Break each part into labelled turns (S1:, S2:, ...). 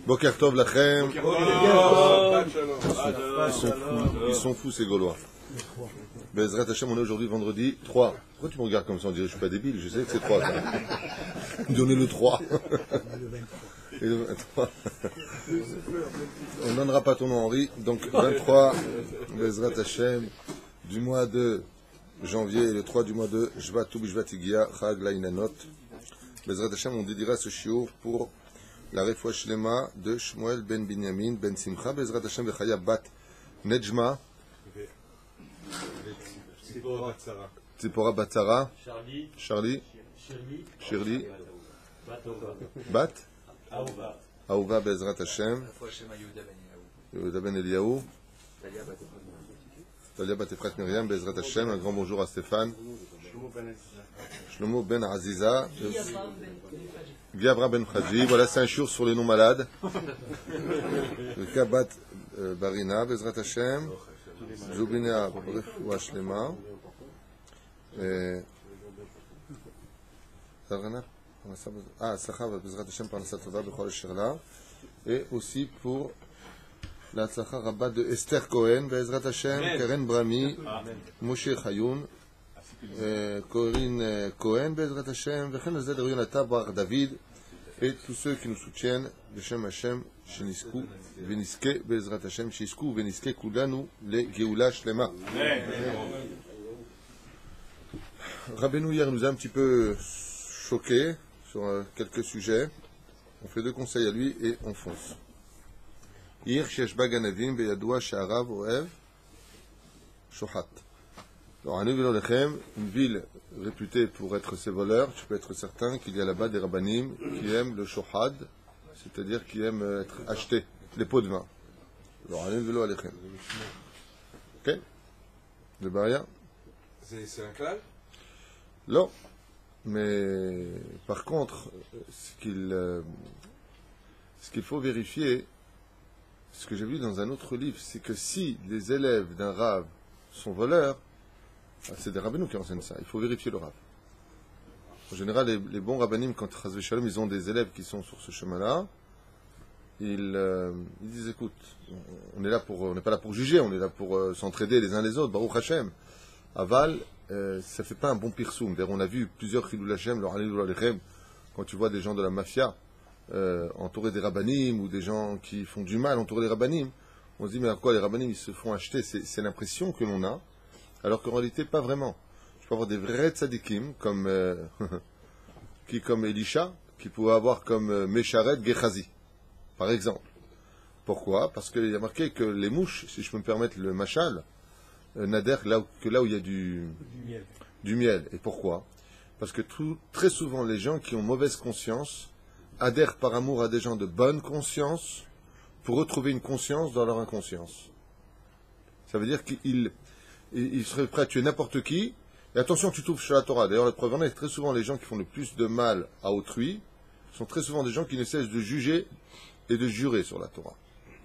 S1: Boker Tov Lachem. Ils sont fous ces Gaulois. Bezrat Hashem, on est aujourd'hui vendredi 3. Pourquoi tu me regardes comme ça? On dirait que je suis pas débile, je sais que c'est 3. Donnez le 3. Et le 23. On ne donnera pas ton nom Henri. Donc 23, Bezrat Hashem, du mois de janvier et le 3 du mois de Shvat Tou B'Shvat Igia, Chag Lainanot. Bezrat Hashem, on dédiera ce shiur pour la Refoua Shlema de Shmuel ben Binyamin ben Simcha. Bezrat Hashem Vechaya Bat Nejma. Tzipora Batzara. Charlie. Shirley. Bat. Aouva Bezrat Hashem. Yehuda ben Eliyahu. Talia Bat Efrat Miriam Bezrat Hashem. Un grand bonjour à Stéphane. Shlomo ben Aziza. Gavra ben Khadji. Voilà, c'est un shiur sur les noms malades. Kabat Barina Bezrat Hashem. Zubina Refoua Shlema. Et aussi pour la tzlacha rabba de Esther Cohen, Bezrat Hashem, Karen Brami, Moshe Chayoun, Corinne Cohen, Bezrat Hashem, Vechen Azed Rionata Bar David, et tous ceux qui nous soutiennent, Beshem Hashem, Shenisku, Veniske, Bezrat Hashem, Shisku, Veniske, Kudanu, le Geoula Shlema. Rabbeinu hier nous a un petit peu choqué sur quelques sujets. On fait deux conseils à lui et on fonce. Ir Sheshba Ganavim Beyadoua Sha'arav Oev Shohat. Alors, à Neuville-Olechem, une ville réputée pour être ses voleurs, tu peux être certain qu'il y a là-bas des rabbanim qui aiment le shohad, c'est-à-dire qui aiment être achetés, les pots de vin. Alors, à Neuville-Olechem. Ok? De Baria.
S2: C'est un clal?
S1: Non, mais par contre, ce qu'il faut vérifier, ce que j'ai vu dans un autre livre, c'est que si les élèves d'un rave sont voleurs, c'est des rabbinous qui enseignent ça, il faut vérifier le rave. En général, les bons rabbinim, quand ils ont des élèves qui sont sur ce chemin-là, ils disent, écoute, on n'est pas là pour juger, on est là pour s'entraider les uns les autres, Baruch Hashem. Aval, ça fait pas un bon pirsum. D'ailleurs, on a vu plusieurs Chilul Hashem, leur Halilul Alechem, quand tu vois des gens de la mafia entourés des rabbanim ou des gens qui font du mal entourés des rabbanim, on se dit mais à quoi les rabbanim ils se font acheter? C'est l'impression que l'on a, alors qu'en réalité pas vraiment. Tu peux avoir des vrais tzadikim comme comme Elisha, qui pouvait avoir comme Mesharet Gehazi, par exemple. Pourquoi? Parce qu'il y a marqué que les mouches, si je peux me permettre le machal, n'adhèrent là où il y a du miel. Et pourquoi? Parce que très souvent, les gens qui ont mauvaise conscience adhèrent par amour à des gens de bonne conscience pour retrouver une conscience dans leur inconscience. Ça veut dire qu'ils seraient prêts à tuer n'importe qui. Et attention, tu trouves sur la Torah. D'ailleurs, la preuve en est que très souvent, les gens qui font le plus de mal à autrui sont très souvent des gens qui ne cessent de juger et de jurer sur la Torah.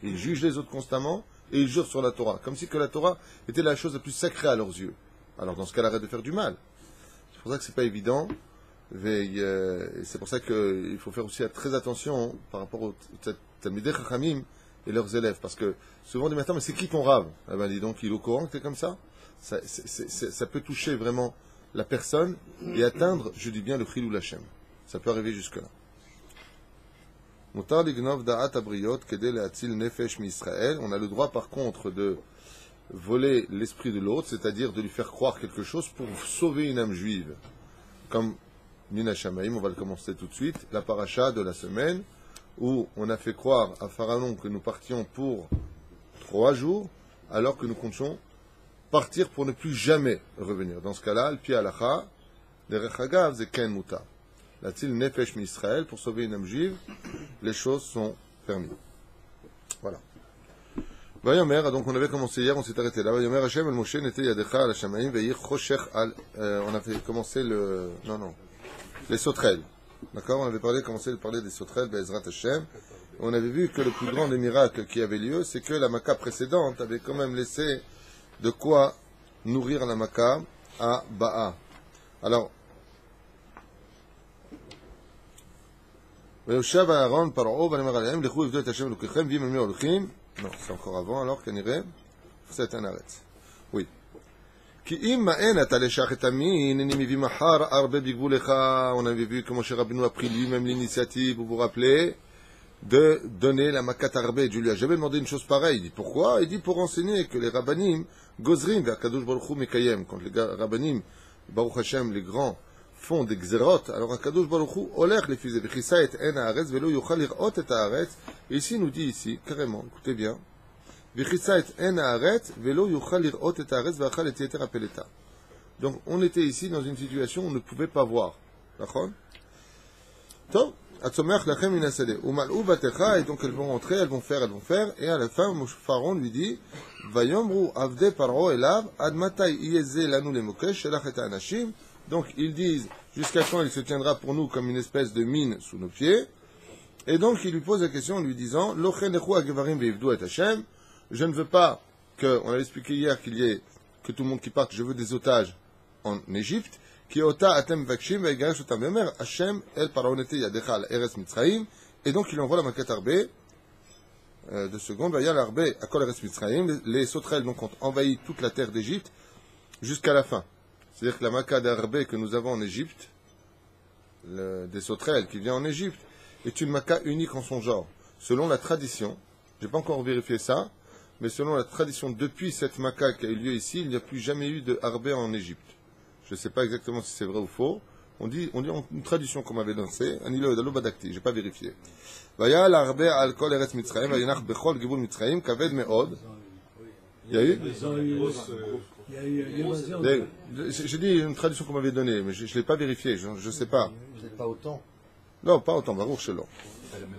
S1: Ils jugent les autres constamment et ils jurent sur la Torah, comme si que la Torah était la chose la plus sacrée à leurs yeux. Alors dans ce cas, arrête de faire du mal. C'est pour ça que c'est pas évident. Et c'est pour ça qu'il faut faire aussi très attention par rapport aux Talmidei Chachamim et leurs élèves. Parce que souvent, on dit maintenant, mais c'est qui ton rave? Eh ben, dis donc, il est au courant que t'es comme ça? Ça peut toucher vraiment la personne et atteindre, je dis bien, le Chilul Hashem. Ça peut arriver jusque-là. On a le droit par contre de voler l'esprit de l'autre, c'est-à-dire de lui faire croire quelque chose pour sauver une âme juive. Comme Nina Shamaim, on va le commencer tout de suite, la paracha de la semaine, où on a fait croire à Pharaon que nous partions pour 3 jours, alors que nous comptions partir pour ne plus jamais revenir. Dans ce cas-là, le pied halacha, le rechagav, c'est ken muta. La tzil nefesh mi Israël, pour sauver une âme juive, les choses sont permises. Voilà. Vayomer, donc on avait commencé hier, on s'est arrêté là. Vayomer Hashem el Moshe nete yadecha al Hashamaim ve'yir choshech al. On avait commencé les sauterelles. D'accord? On avait commencé de parler des sauterelles, Be'ezrat Hashem. On avait vu que le plus grand des miracles qui avait lieu, c'est que la Maca précédente avait quand même laissé de quoi nourrir la Maca à Ba'a. Alors, ויושב אהרון פרעה ונאמר עליהם, לכו עבדו את השם אלוקיכם, ואם הם לא הולכים, non, c'est encore avant, alors כנראה, c'est un arrêt. Oui. כי אם מאן אתה לשח את המין, אני מביא מחר הרבה בגבולך, on avait vu comment cher Rabbeinu a pris lui-même l'initiative, vous vous rappelez, de donner la makat arbe. Je lui ai jamais demandé une chose pareille. Il dit pourquoi? Il dit pour enseigner que les rabbanim, gozrim, vers Kadosh Baruch Hu mekayem, quand les rabbanim, Baruch Hashem, les grands, font des xerot, alors Kadosh Baruch Hu, olech les fils, vechissa et en haaretz, velo yochal lirot et haaretz. Et ici, il nous dit ici, carrément, écoutez bien, vechissa et en haaretz, velo yochal lirot et haaretz, vachal et yeter apeleta. Donc, on était ici dans une situation où on ne pouvait pas voir. D'accord? Top. Et donc elles vont rentrer, elles vont faire, et à la fin, Pharaon lui dit, donc ils disent, jusqu'à quand il se tiendra pour nous comme une espèce de mine sous nos pieds, et donc il lui pose la question en lui disant, je ne veux pas que, on a expliqué hier qu'il y ait, que tout le monde qui parte, je veux des otages en Égypte, et donc il envoie la maquette Arbé, 2 secondes, les sauterelles donc ont envahi toute la terre d'Égypte jusqu'à la fin. C'est-à-dire que la maquette Arbé que nous avons en Égypte, des sauterelles qui vient en Égypte, est une maquette unique en son genre. Selon la tradition, je n'ai pas encore vérifié ça, mais selon la tradition, depuis cette maquette qui a eu lieu ici, il n'y a plus jamais eu de Arbé en Égypte. Je ne sais pas exactement si c'est vrai ou faux. On dit une tradition qu'on m'avait lancée. Anilo Edalo Badakti, je n'ai pas vérifié. Vaya l'arbe al kol eretz Mitzrayim, vayanach bechol gibul Mitzrayim, kaved meod. Il y a eu? J'ai dit une tradition qu'on m'avait donnée, mais je ne l'ai pas vérifié, je ne sais pas.
S3: C'est pas autant?
S1: Non, pas autant, baruch shelo.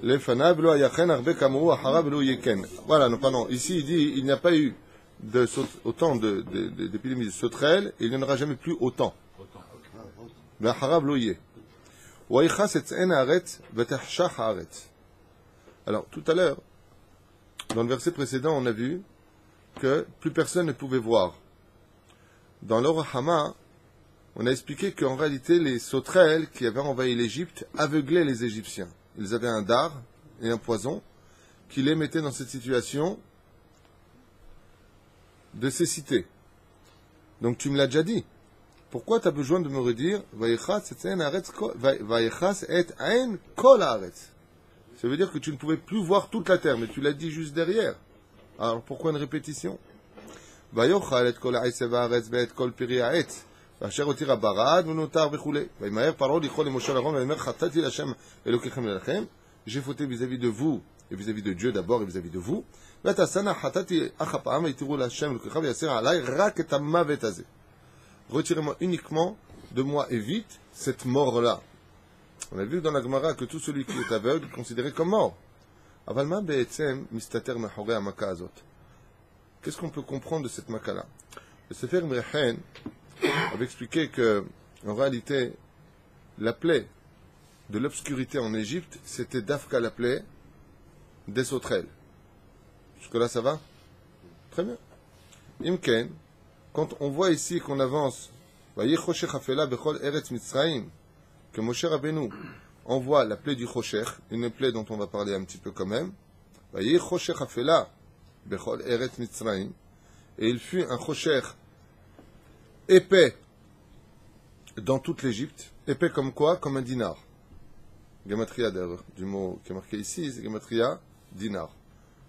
S1: Lefanav lo ayachen arbe kamru acharav lo yeken. Voilà, non, pardon. Ici, il dit, il n'y a pas eu autant d'épidémies de sauterelles, et il n'y en aura jamais plus autant. Alors, tout à l'heure, dans le verset précédent, on a vu que plus personne ne pouvait voir. Dans l'Orahama, on a expliqué qu'en réalité, les sauterelles qui avaient envahi l'Égypte aveuglaient les Égyptiens. Ils avaient un dard et un poison qui les mettaient dans cette situation de cécité. Donc tu me l'as déjà dit. Pourquoi tu as besoin de me redire ça veut dire que tu ne pouvais plus voir toute la terre, mais tu l'as dit juste derrière. Alors pourquoi une répétition? J'ai fauté vis-à-vis de vous et vis-à-vis de Dieu d'abord et vis-à-vis de vous. Retirez-moi uniquement de moi et vite cette mort-là. On a vu dans la Gemara que tout celui qui est aveugle est considéré comme mort. Qu'est-ce qu'on peut comprendre de cette maka-là? Le Sefer Mrechen avait expliqué que, en réalité, la plaie de l'obscurité en Égypte, c'était Dafka la plaie des sauterelles. Jusque-là, ça va? Très bien. Imken, quand on voit ici qu'on avance, que Moshe Rabbeinu envoie la plaie du Choshech, une plaie dont on va parler un petit peu quand même, et il fut un Choshech épais dans toute l'Égypte, épais comme quoi? Comme un dinar. Gematria d'ailleurs, du mot qui est marqué ici, c'est Gematria dinar.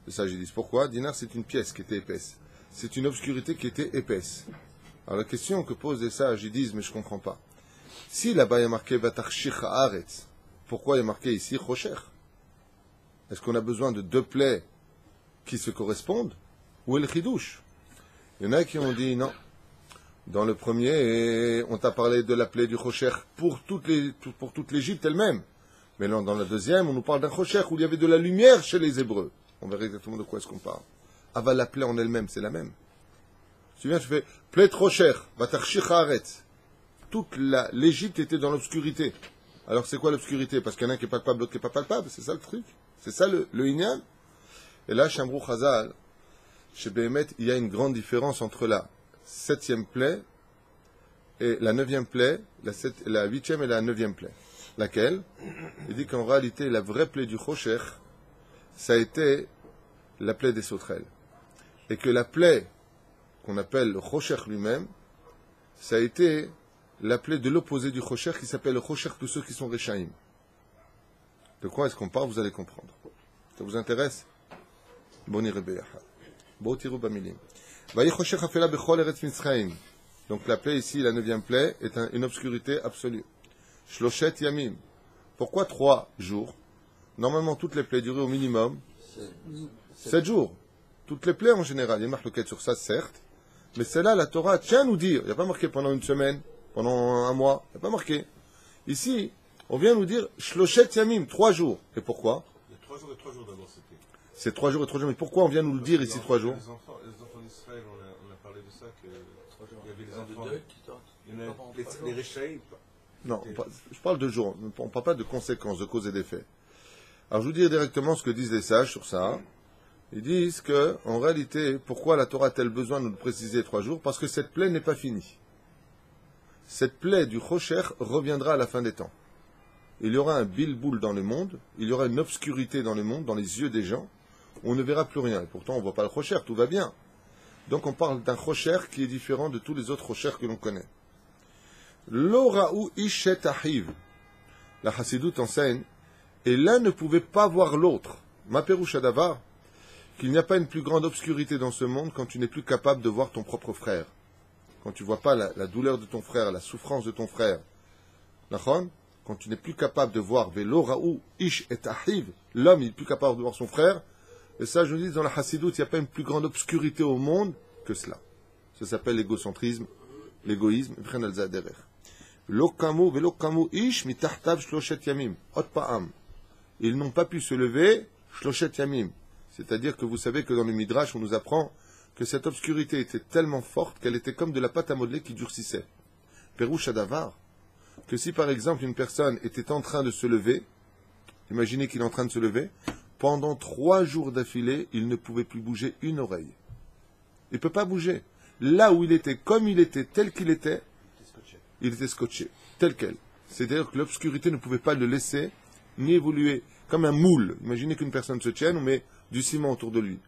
S1: Et ça, j'ai dit. Pourquoi? Dinar, c'est une pièce qui était épaisse. C'est une obscurité qui était épaisse. Alors la question que posent les sages, ils disent, mais je ne comprends pas. Si là-bas il y a marqué Vatachshich Haaretz, pourquoi il y a marqué ici Choshech? Est-ce qu'on a besoin de 2 plaies qui se correspondent? Ou El Chidouche? Il y en a qui ont dit non. Dans le premier, on t'a parlé de la plaie du Choshech pour toute l'Égypte elle-même. Mais non, dans la deuxième, on nous parle d'un Choshech où il y avait de la lumière chez les Hébreux. On verra exactement de quoi est-ce qu'on parle. Aval, la plaie en elle-même, c'est la même. Tu viens, tu fais plaie Choshech, Vatachshich Haaretz. Toute l'Égypte était dans l'obscurité. Alors c'est quoi l'obscurité? Parce qu'il y en a un qui est palpable, l'autre qui n'est pas palpable. C'est ça le truc. C'est ça le inyan. Et là, Shamrou Chazal, chez Béhémet, il y a une grande différence entre la 7e plaie et la 9e plaie, la 8e et la 9e plaie. Laquelle? Il dit qu'en réalité, la vraie plaie du Chocher, ça a été la plaie des sauterelles. Et que la plaie qu'on appelle le Chocher lui-même, ça a été la plaie de l'opposé du Chocher qui s'appelle le Chocher de ceux qui sont Réchaïm. De quoi est-ce qu'on parle? Vous allez comprendre. Ça vous intéresse? Boni Rebeyachad. Botiru Bamilim. Vayi Chocher Hafela Bechol Eretz Mitzrayim. Donc la plaie ici, la 9e plaie, est une obscurité absolue. Shloshet Yamim. Pourquoi 3 jours? Normalement, toutes les plaies duraient au minimum 7 jours. Toutes les plaies en général. Il y a marqué sur ça, certes. Mais celle-là, la Torah tient à nous dire. Il n'y a pas marqué pendant une semaine, pendant un mois. Il n'y a pas marqué. Ici, on vient nous dire Shloshet Yamim, 3 jours. Et pourquoi?
S2: Il y a 3 jours et 3 jours d'abord, c'était.
S1: C'est 3 jours et 3 jours. Mais pourquoi on vient nous le dire ici 3 jours?
S2: Les enfants d'Israël, on a parlé de ça, que il y avait les enfants. Il y en a les Réchaïm.
S1: Non, je parle de jours. On ne parle pas de conséquences, de cause et d'effet. Alors je vous dis directement ce que disent les sages sur ça. Ils disent que, en réalité, pourquoi la Torah a-t-elle besoin de nous le préciser 3 jours? Parce que cette plaie n'est pas finie. Cette plaie du Chocher reviendra à la fin des temps. Il y aura un bilboul dans le monde, il y aura une obscurité dans le monde, dans les yeux des gens, on ne verra plus rien. Et pourtant, on ne voit pas le Chocher, tout va bien. Donc on parle d'un Chocher qui est différent de tous les autres Chochers que l'on connaît. L'ora'u ishet ahiv. La Chassidoute enseigne, et l'un ne pouvait pas voir l'autre. Ma peroucha davar, qu'il n'y a pas une plus grande obscurité dans ce monde quand tu n'es plus capable de voir ton propre frère. Quand tu ne vois pas la douleur de ton frère, la souffrance de ton frère. Quand tu n'es plus capable de voir Velora'u ish et ahiv, l'homme n'est plus capable de voir son frère. Et ça, je vous dis, dans la Chassidoute, il n'y a pas une plus grande obscurité au monde que cela. Ça s'appelle l'égocentrisme, l'égoïsme. Lokamu velokamu ish mitahtav shloshet yamim. Ot pa'am. Ils n'ont pas pu se lever shloshet yamim. C'est-à-dire que vous savez que dans le Midrash, on nous apprend que cette obscurité était tellement forte qu'elle était comme de la pâte à modeler qui durcissait. Perouch Adavar, que si par exemple une personne était en train de se lever, imaginez qu'il est en train de se lever, pendant 3 jours d'affilée, il ne pouvait plus bouger une oreille. Il ne peut pas bouger. Là où il était, comme il était, tel qu'il était, il était scotché, tel quel. C'est-à-dire que l'obscurité ne pouvait pas le laisser, ni évoluer, comme un moule. Imaginez qu'une personne se tienne, on met du ciment autour de lui.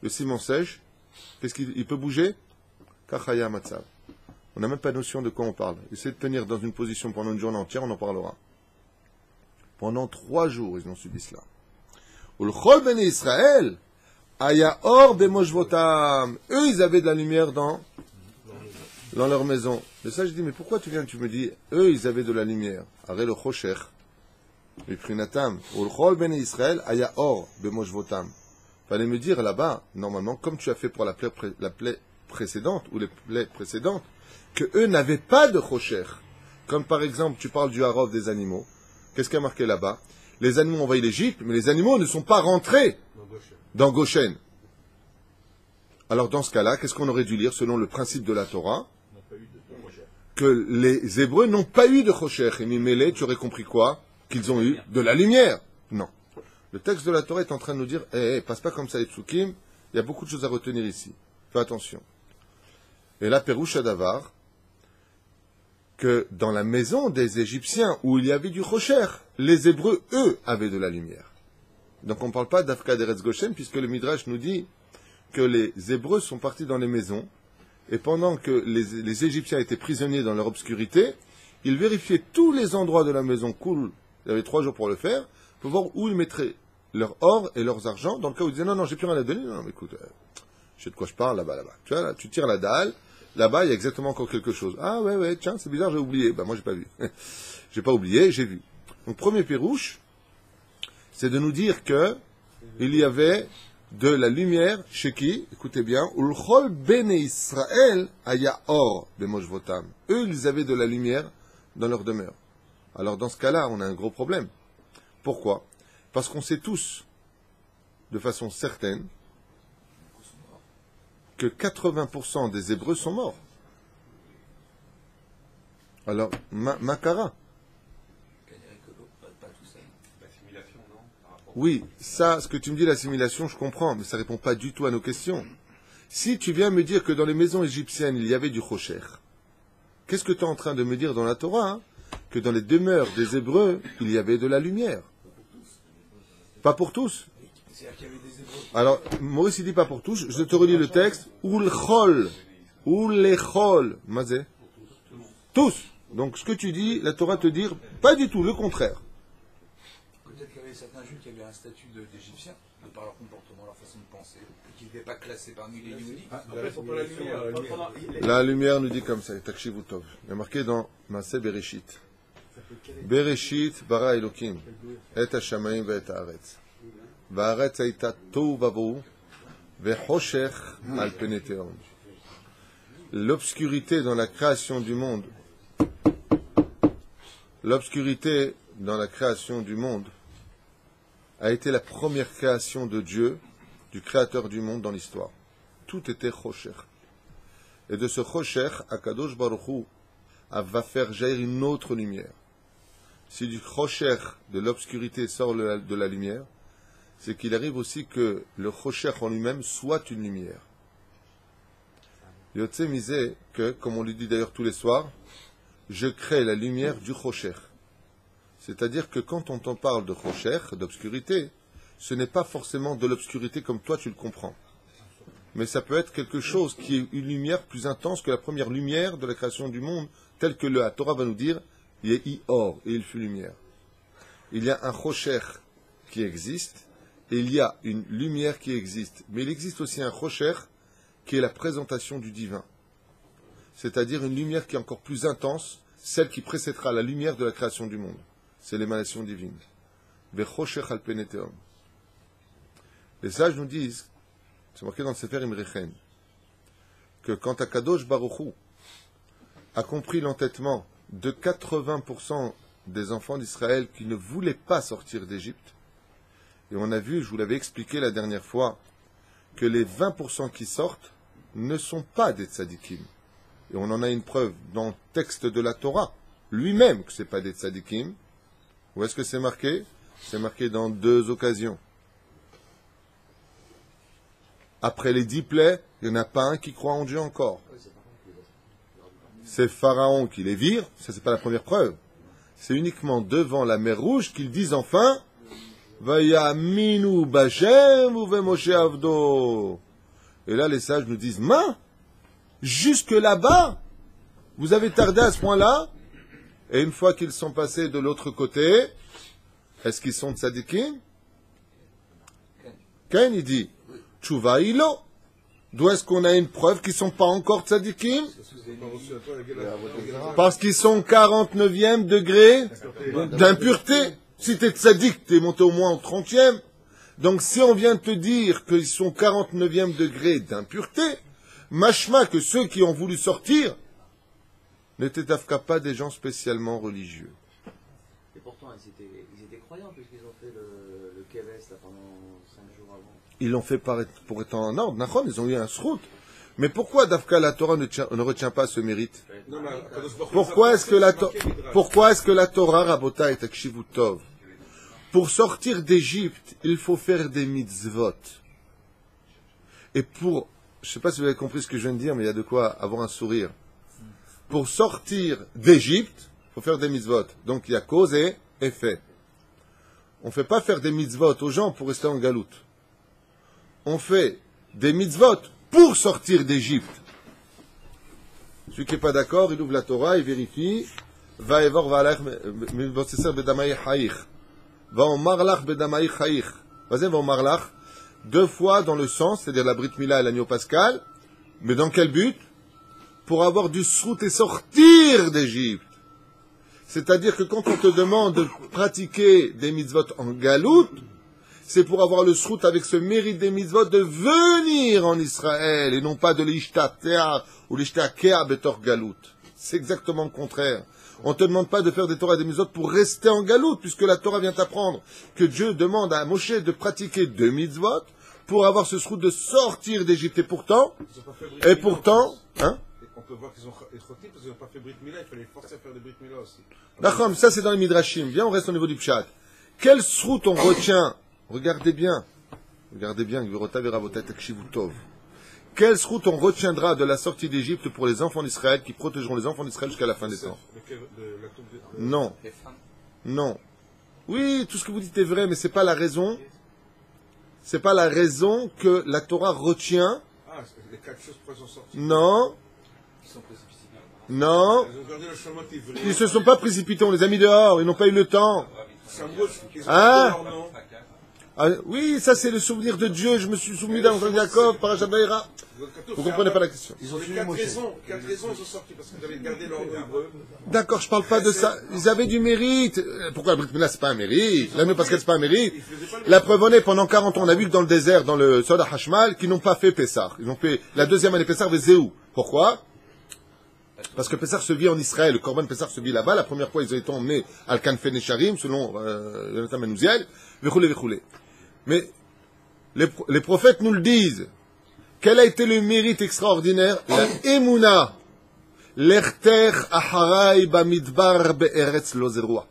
S1: Le ciment sèche, qu'est-ce qu'il peut bouger? Kachaya matzav. On n'a même pas notion de quoi on parle. Essayez de tenir dans une position pendant une journée entière, on en parlera. Pendant 3 jours, ils ont subi cela. Ulchol bene Israël, aya or bemoshvotam. Eux, ils avaient de la lumière dans leur maison. Et ça, je dis, mais pourquoi tu me dis, eux, ils avaient de la lumière. Arrête le Chocher. Miprinatam. Ulchol bene Israël, aya or bemoshvotam. Fallait me dire là-bas, normalement, comme tu as fait pour la plaie précédente, ou les plaies précédentes, que eux n'avaient pas de Chocher. Comme par exemple, tu parles du Harov des animaux. Qu'est-ce qu'il y a marqué là-bas? Les animaux ont envahi l'Égypte, mais les animaux ne sont pas rentrés dans Goshen. Alors dans ce cas-là, qu'est-ce qu'on aurait dû lire selon le principe de la Torah? Que les Hébreux n'ont pas eu de Chocher. Et Mimélé, tu aurais compris quoi? Qu'ils ont eu de la lumière. Non. Le texte de la Torah est en train de nous dire, passe pas comme ça les Tsukim, il y a beaucoup de choses à retenir ici. Fais attention. Et là, Perouch Adavar, que dans la maison des Égyptiens, où il y avait du Chocher, les Hébreux, eux, avaient de la lumière. Donc on ne parle pas d'Afka d'Eretz Goshen, puisque le Midrash nous dit que les Hébreux sont partis dans les maisons, et pendant que les Égyptiens étaient prisonniers dans leur obscurité, ils vérifiaient tous les endroits de la maison cool, il y avait 3 jours pour le faire, pour voir où ils mettraient leur or et leurs argent, dans le cas où ils disaient non, j'ai plus rien à donner, non, mais écoute, je sais de quoi je parle, là-bas. Tu vois, là, tu tires la dalle, là-bas, il y a exactement encore quelque chose. Ah ouais, tiens, c'est bizarre, j'ai oublié. Moi, j'ai pas vu. J'ai pas oublié, j'ai vu. Donc, premier pérouche, c'est de nous dire que il y avait de la lumière chez qui? Écoutez bien. Ulchol bene Israël aya or bemoshvotam. Eux, ils avaient de la lumière dans leur demeure. Alors, dans ce cas-là, on a un gros problème. Pourquoi? Parce qu'on sait tous, de façon certaine, que 80% des Hébreux sont morts. Alors, Makara.
S2: L'assimilation, non?
S1: Oui, ça, ce que tu me dis, l'assimilation, je comprends, mais ça ne répond pas du tout à nos questions. Si tu viens me dire que dans les maisons égyptiennes, il y avait du Chocher, qu'est-ce que tu es en train de me dire dans la Torah? que dans les demeures des Hébreux, il y avait de la lumière. Pas pour tous. Alors, Maurice, il dit pas pour tous. Je te relis le texte. Ulchol. Ulechol. Mazé. Tous. Donc, ce que tu dis, la Torah te dit, pas du tout, le contraire.
S3: Peut-être qu'il y avait certains juifs qui avaient un statut d'Égyptiens, de par leur comportement, leur façon de penser, et qui n'étaient pas classés parmi les Yéhoudim.
S1: La lumière nous dit comme ça. Takshivu tov. Il y a marqué dans Maaseh Bereshit. Bereshit bara Elokim. Et ha-shamayim ve et ha-aretz. והארץ הייתה תוהו ובוהו, וחושך על פני תהום. L'obscurité dans la création du monde, l'obscurité dans la création du monde a été la première création de Dieu, du créateur du monde dans l'histoire. Tout était choshech. Et de ce choshech, Akadosh Baruch Hu va faire jaillir une autre lumière. Si du choshech, de l'obscurité, sort de la lumière, c'est qu'il arrive aussi que le choshech en lui-même soit une lumière. Yotze misé que, comme on lui dit d'ailleurs tous les soirs, je crée la lumière du choshech. C'est-à-dire que quand on t'en parle de choshech, d'obscurité, ce n'est pas forcément de l'obscurité comme toi tu le comprends. Mais ça peut être quelque chose qui est une lumière plus intense que la première lumière de la création du monde, telle que la Torah va nous dire, Yehi or, et il fut lumière. Il y a un choshech qui existe, et il y a une lumière qui existe. Mais il existe aussi un choshech qui est la présentation du divin. C'est-à-dire une lumière qui est encore plus intense, celle qui précédera la lumière de la création du monde. C'est l'émanation divine. Vechoshech al pene tehom. Les sages nous disent, c'est marqué dans le Sefer Imrechen, que quand Akadosh Baruch Hu a compris l'entêtement de 80% des enfants d'Israël qui ne voulaient pas sortir d'Égypte, et on a vu, je vous l'avais expliqué la dernière fois, que les 20% qui sortent ne sont pas des tzadikim. Et on en a une preuve dans le texte de la Torah, lui-même, que ce n'est pas des tzadikim. Où est-ce que c'est marqué? C'est marqué dans 2 occasions. Après les 10 plaies, il n'y en a pas un qui croit en Dieu encore. C'est Pharaon qui les vire, ça c'est pas la première preuve. C'est uniquement devant la mer Rouge qu'ils disent enfin Vayaminu Bashem uve Moshe Avdo. Et là les sages nous disent jusque là-bas, vous avez tardé à ce point-là. Et une fois qu'ils sont passés de l'autre côté, est-ce qu'ils sont tzadikim? Ken il dit Tchouva ilo. D'où est-ce qu'on a une preuve qu'ils ne sont pas encore tzadikim? Parce qu'ils sont 49e degré d'impureté. Si tu es tzadik, tu es monté au moins au 30e. Donc si on vient te dire qu'ils sont 49e degré d'impureté, machma que ceux qui ont voulu sortir n'étaient pas des gens spécialement religieux.
S4: Et pourtant, ils étaient croyants puisqu'ils ont fait le Keves là, pendant 5 jours avant.
S1: Ils l'ont fait pour être en ordre, Nachon, ils ont eu un srout. Mais pourquoi Dafka la Torah ne retient pas ce mérite? Pourquoi est-ce que la Torah Rabota est Akshivu Tov? Pour sortir d'Égypte, il faut faire des mitzvot. Et je ne sais pas si vous avez compris ce que je viens de dire, mais il y a de quoi avoir un sourire. Pour sortir d'Égypte, il faut faire des mitzvot. Donc il y a cause et effet. On ne fait pas faire des mitzvot aux gens pour rester en galoute. On fait des mitzvot pour sortir d'Égypte. Celui qui n'est pas d'accord, il ouvre la Torah, il vérifie. Va evor va alech bedamai haïch. Va en marlach bedamai haïch. Vas-y, va en marlach. 2 fois dans le sens, c'est-à-dire la Brit Mila et l'agneau pascal. Mais dans quel but? Pour avoir du srout et sortir d'Égypte. C'est-à-dire que quand on te demande de pratiquer des mitzvot en galoute, c'est pour avoir le srout avec ce mérite des mitzvot de venir en Israël et non pas de l'ishtatea ou l'ishtakea betor galoute. C'est exactement le contraire. On ne te demande pas de faire des Torah et des mitzvot pour rester en galoute, puisque la Torah vient t'apprendre que Dieu demande à Moshe de pratiquer 2 mitzvot pour avoir ce srout de sortir d'Égypte. Et pourtant, hein?
S2: On peut voir qu'ils ont échoté parce qu'ils n'ont pas fait Brit Mila, il fallait les forcer à faire des Brit Mila aussi.
S1: D'accord, ça c'est dans les Midrashim. Bien, on reste au niveau du Pshat. Quel srout on retient? Regardez bien, Gvirota Veravota Takshivu Tov. Quelle route on retiendra de la sortie d'Égypte pour les enfants d'Israël qui protégeront les enfants d'Israël jusqu'à la fin des temps? Non. Non. Oui, tout ce que vous dites est vrai, mais c'est pas la raison. C'est pas la raison que la Torah retient.
S2: Ah, les 4 choses pourquoi sont sorties.
S1: Non.
S3: Ils sont précipités.
S1: Non.
S2: Ils ont gardé le chemin qui
S1: Ils se sont pas précipités, on les a mis dehors, ils n'ont pas eu le temps. Hein? Ah, oui, ça c'est le souvenir de Dieu. Je me suis souvenu d'un Yaakov, Parashat Vaïra. Vous comprenez pas la question.
S2: Ils ont suivi Moshe. 4 raisons ils sont sortis parce qu'ils avaient gardé leur nom hébreu.
S1: D'accord, je parle pas de ça. Ils avaient du mérite. Pourquoi la Brit Mila c'est pas un mérite? Là, parce qu'elle c'est pas un mérite. La preuve en est, pendant 40 ans, on a vu que dans le désert, dans le Soda Hashmal, qu'ils n'ont pas fait Pessah. Ils ont fait la deuxième année Pessah, Vézéou. Pourquoi? Parce que Pessah se vit en Israël, le Korban Pessah se vit là-bas. La première fois, ils ont été emmenés à Al-Kanfe Nesharim, selon Yonatan Menouziel, Vechoulé. Mais les prophètes nous le disent. Quel a été le mérite extraordinaire? La Emouna. L'Erter Aharai Bamidbar Be'eretz Lozerua.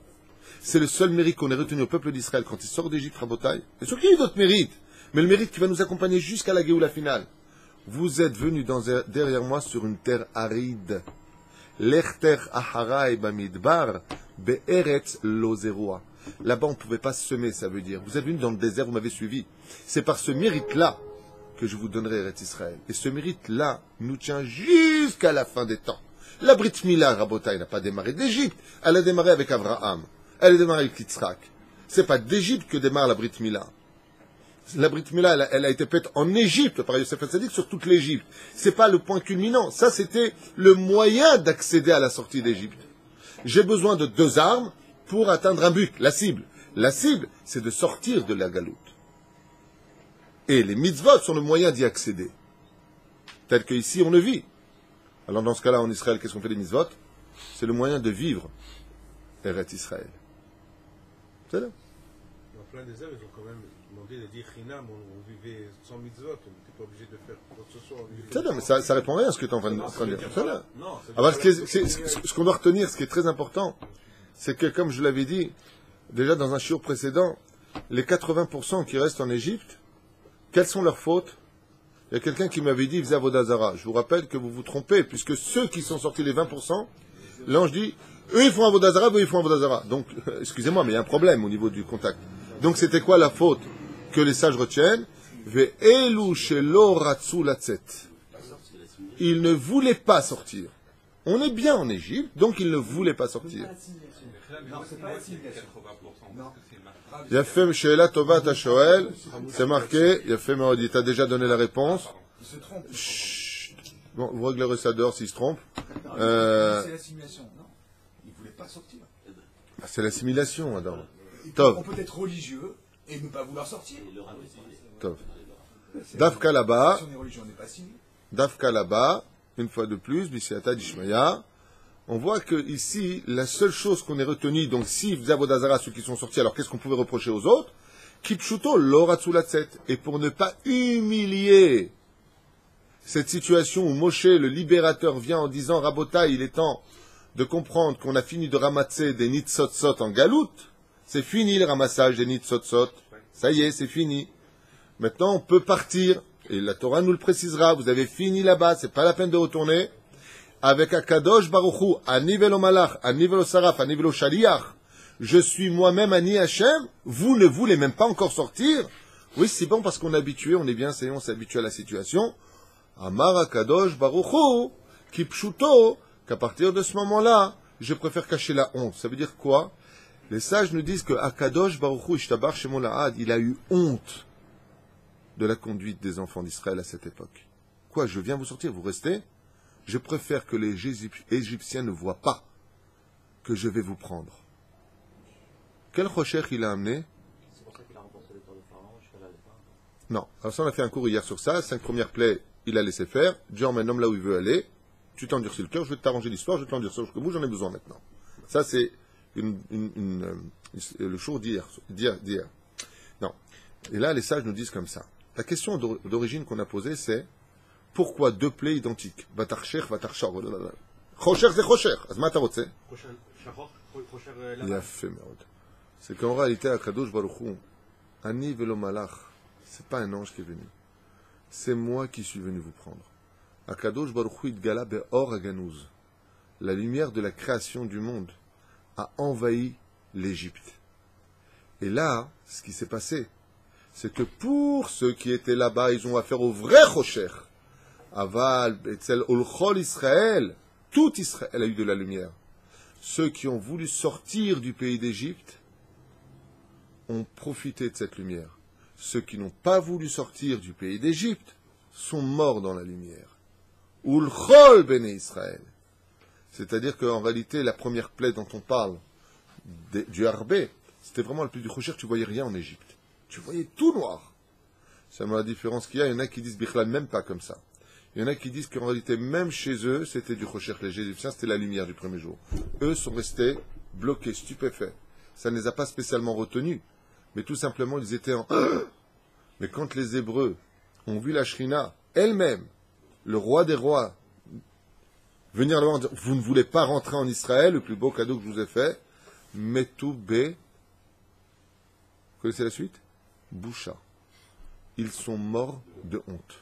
S1: C'est le seul mérite qu'on ait retenu au peuple d'Israël quand il sort d'Égypte, Rabotai. Et sûr qu'il y a eu d'autres mérites. Mais le mérite qui va nous accompagner jusqu'à la Géoula finale. Vous êtes venus derrière moi sur une terre aride. L'Erter Aharai Bamidbar Be'eretz Lozerua. Là-bas, on ne pouvait pas semer, ça veut dire. Vous êtes venus dans le désert, vous m'avez suivi. C'est par ce mérite-là que je vous donnerai Eretz Israël. Et ce mérite-là nous tient jusqu'à la fin des temps. La Brit Mila, Rabotai, n'a pas démarré d'Égypte. Elle a démarré avec Abraham. Elle a démarré avec Yitzhak. C'est pas d'Égypte que démarre la Brit Mila. La Brit Mila, elle a été faite en Égypte par Yosef Hatzadik sur toute l'Égypte. C'est pas le point culminant. Ça, c'était le moyen d'accéder à la sortie d'Égypte. J'ai besoin de 2 armes pour atteindre un but, la cible. La cible, c'est de sortir de la galoute. Et les mitzvot sont le moyen d'y accéder. Tel qu'ici, on le vit. Alors dans ce cas-là, en Israël, qu'est-ce qu'on fait des mitzvot? C'est le moyen de vivre Eretz Israël. C'est là.
S2: Dans plein désert, ils ont quand même demandé de dire Chinam, on vivait sans mitzvot, on n'était pas obligé de faire quoi que ce soit.
S1: C'est là, mais ça répond à rien à ce que tu es en train de dire. C'est là.
S2: Non,
S1: Alors, ce qu'on doit retenir, ce qui est très important, c'est que, comme je l'avais dit, déjà dans un shiur précédent, les 80% qui restent en Égypte, quelles sont leurs fautes? Il y a quelqu'un qui m'avait dit, faisait Avodazara. Je vous rappelle que vous vous trompez, puisque ceux qui sont sortis les 20%, l'ange dit, eux ils font Avodazara, eux ils font Avodazara. Donc, excusez-moi, mais il y a un problème au niveau du contact. Donc c'était quoi la faute que les sages retiennent? Ve'elu shelo ratzu latzet. Ils ne voulaient pas sortir. On est bien en Égypte, donc ils ne voulaient pas sortir. Yafem Sheela Tova Tashoel, c'est marqué, Yafem Maodi, t'as déjà donné la réponse.
S3: Il se trompe.
S1: Chut. Bon, vous réglerez ça dehors s'il se trompe.
S3: C'est l'assimilation, non? Il ne voulait pas sortir.
S1: C'est l'assimilation, Adam.
S3: On peut être religieux et ne pas vouloir sortir.
S1: Tov. Dafka là-bas,
S3: Si on est religieux, on n'est pas assimilé.
S1: Dafka là-bas, une fois de plus, Bisiata d'Ishmaya, on voit que ici, la seule chose qu'on ait retenue, donc si vous avez Vodazara, ceux qui sont sortis, alors qu'est-ce qu'on pouvait reprocher aux autres? Kipshuto l'oratsulatset. Et pour ne pas humilier cette situation où Moshe, le libérateur, vient en disant, Rabota, il est temps de comprendre qu'on a fini de ramasser des nitzotzot en galoute. C'est fini le ramassage des nitzotzot. Ça y est, c'est fini. Maintenant, on peut partir. Et la Torah nous le précisera. Vous avez fini là-bas, c'est pas la peine de retourner. Avec Akadosh Baruchu, à Nivelo Malach, à Nivelo Saraf, à Nivelo Shaliach, je suis moi-même Ani Hashem, vous ne voulez même pas encore sortir? Oui, c'est bon parce qu'on est habitué, on est bien, on s'est habitué à la situation. Amar Akadosh Baruchu, Kipshuto, qu'à partir de ce moment-là, je préfère cacher la honte. Ça veut dire quoi? Les sages nous disent que Akadosh Baruchu, Ishtabar Shemo La'ad, il a eu honte de la conduite des enfants d'Israël à cette époque. Quoi, je viens vous sortir, vous restez? Je préfère que les Égyptiens ne voient pas que je vais vous prendre. Quel rocher il a amené?
S4: C'est pour ça qu'il a remporté le tour de Pharaon jusqu'à là.
S1: Non. Alors ça, on a fait un cours hier sur ça. 5 premières plaies, il a laissé faire. Dieu emmène l'homme là où il veut aller. Tu t'endurcis le cœur, je vais t'arranger l'histoire, je vais t'endurcir jusqu'au bout, j'en ai besoin maintenant. Ça, c'est le jour d'hier. Non. Et là, les sages nous disent comme ça. La question d'origine qu'on a posée, c'est pourquoi 2 plaies identiques? Vatarcher, vatarchar. Chocher, c'est chocher. Azma tarotse. Il a fait merde. C'est qu'en réalité, Akadosh Baruch Hu, Ani Velo Malach, c'est pas un ange qui est venu. c'est moi qui suis venu vous prendre. Akadosh Baruch Hu Itgala Be'or Haganuz. La lumière de la création du monde a envahi l'Égypte. Et là, ce qui s'est passé, c'est que pour ceux qui étaient là-bas, ils ont affaire au vrai Chosher. Aval, Betzel, Olchol Israël, tout Israël a eu de la lumière. Ceux qui ont voulu sortir du pays d'Égypte ont profité de cette lumière. Ceux qui n'ont pas voulu sortir du pays d'Égypte sont morts dans la lumière. Ulchol Bene Israël. C'est-à-dire qu'en réalité, la première plaie dont on parle, du Harbé, c'était vraiment le plus du Chosher, tu voyais rien en Égypte. Tu voyais tout noir. C'est la différence qu'il y a. Il y en a qui disent Bichlal même pas comme ça. Il y en a qui disent qu'en réalité, même chez eux, c'était du Chosher. Les Égyptiens, c'était la lumière du premier jour. Eux sont restés bloqués, stupéfaits. Ça ne les a pas spécialement retenus. Mais tout simplement, ils étaient en... Mais quand les Hébreux ont vu la Shrina, elle-même, le roi des rois, venir là-bas en disant, vous ne voulez pas rentrer en Israël, le plus beau cadeau que je vous ai fait, Metou B. Vous connaissez la suite? Boucha. Ils sont morts de honte.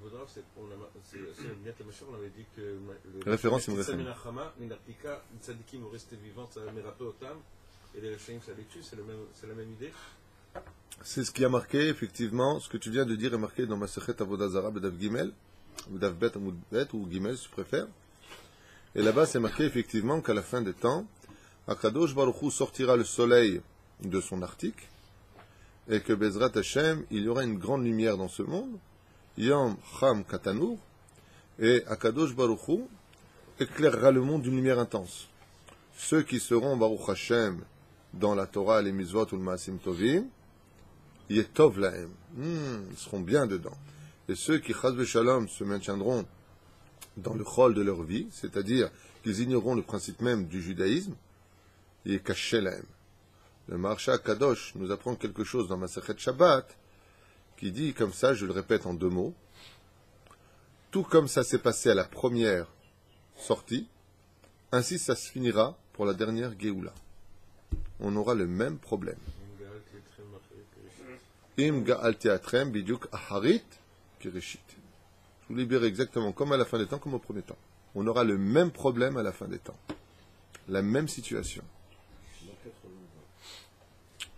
S2: On avait dit que
S1: référence, c'est
S2: la même idée.
S1: C'est ce qui a marqué, effectivement, ce que tu viens de dire est marqué dans Masechet Avodah Zarah, Bedav Gimel, Bedav Bet, Amud Bet, ou Gimel, si tu préfères. Et là-bas, c'est marqué, effectivement, qu'à la fin des temps, Akadosh Baruch Hu sortira le soleil de son Arctique, et que Bezrat Hashem, il y aura une grande lumière dans ce monde, Yom Cham Katanour, et Akadosh Baruch Hu éclairera le monde d'une lumière intense. Ceux qui seront Baruch Hashem dans la Torah, les Mitzvot ou le Maasim Tovim, Yetov Lahem, ils seront bien dedans. Et ceux qui, Chaz V'Shalom, se maintiendront dans le chol de leur vie, c'est-à-dire qu'ils ignoreront le principe même du judaïsme, Yekaché Lahem. Le Maharsha Kadosh nous apprend quelque chose dans Masechet Shabbat, qui dit comme ça, je le répète en 2 mots, tout comme ça s'est passé à la première sortie, ainsi ça se finira pour la dernière Géoula. On aura le même problème. Im ga'al teatrem bidyuk aharit kireshit. Vous libérez exactement comme à la fin des temps, comme au premier temps. On aura le même problème à la fin des temps. La même situation.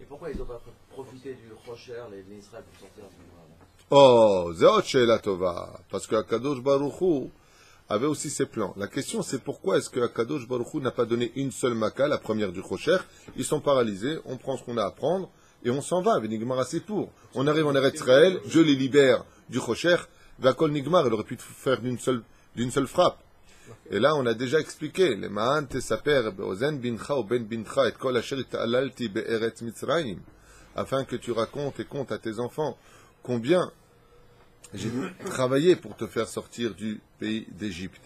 S4: Et pourquoi ils n'ont pas profité du Chosher, les Israël, pour sortir à ce moment-là?
S1: Oh, zeot she'ela tova. Parce que Akadosh Baruch Hu avait aussi ses plans. La question, c'est pourquoi est-ce que Akadosh Baruch Hu n'a pas donné une seule Maka, la première du Chosher? Ils sont paralysés, on prend ce qu'on a à prendre, et on s'en va. Venigmar, c'est pour. On arrive en Eretz Israël, Dieu les libère du Chosher, Vakol Nigmar, il aurait pu faire d'une seule frappe. Et là, on a déjà expliqué, les Ma'an tesaper be'ozen bincha ou ben bincha et kol asher ta'alalti be'eretz Mitzrayim, afin que tu racontes et comptes à tes enfants combien j'ai travaillé pour te faire sortir du pays d'Égypte.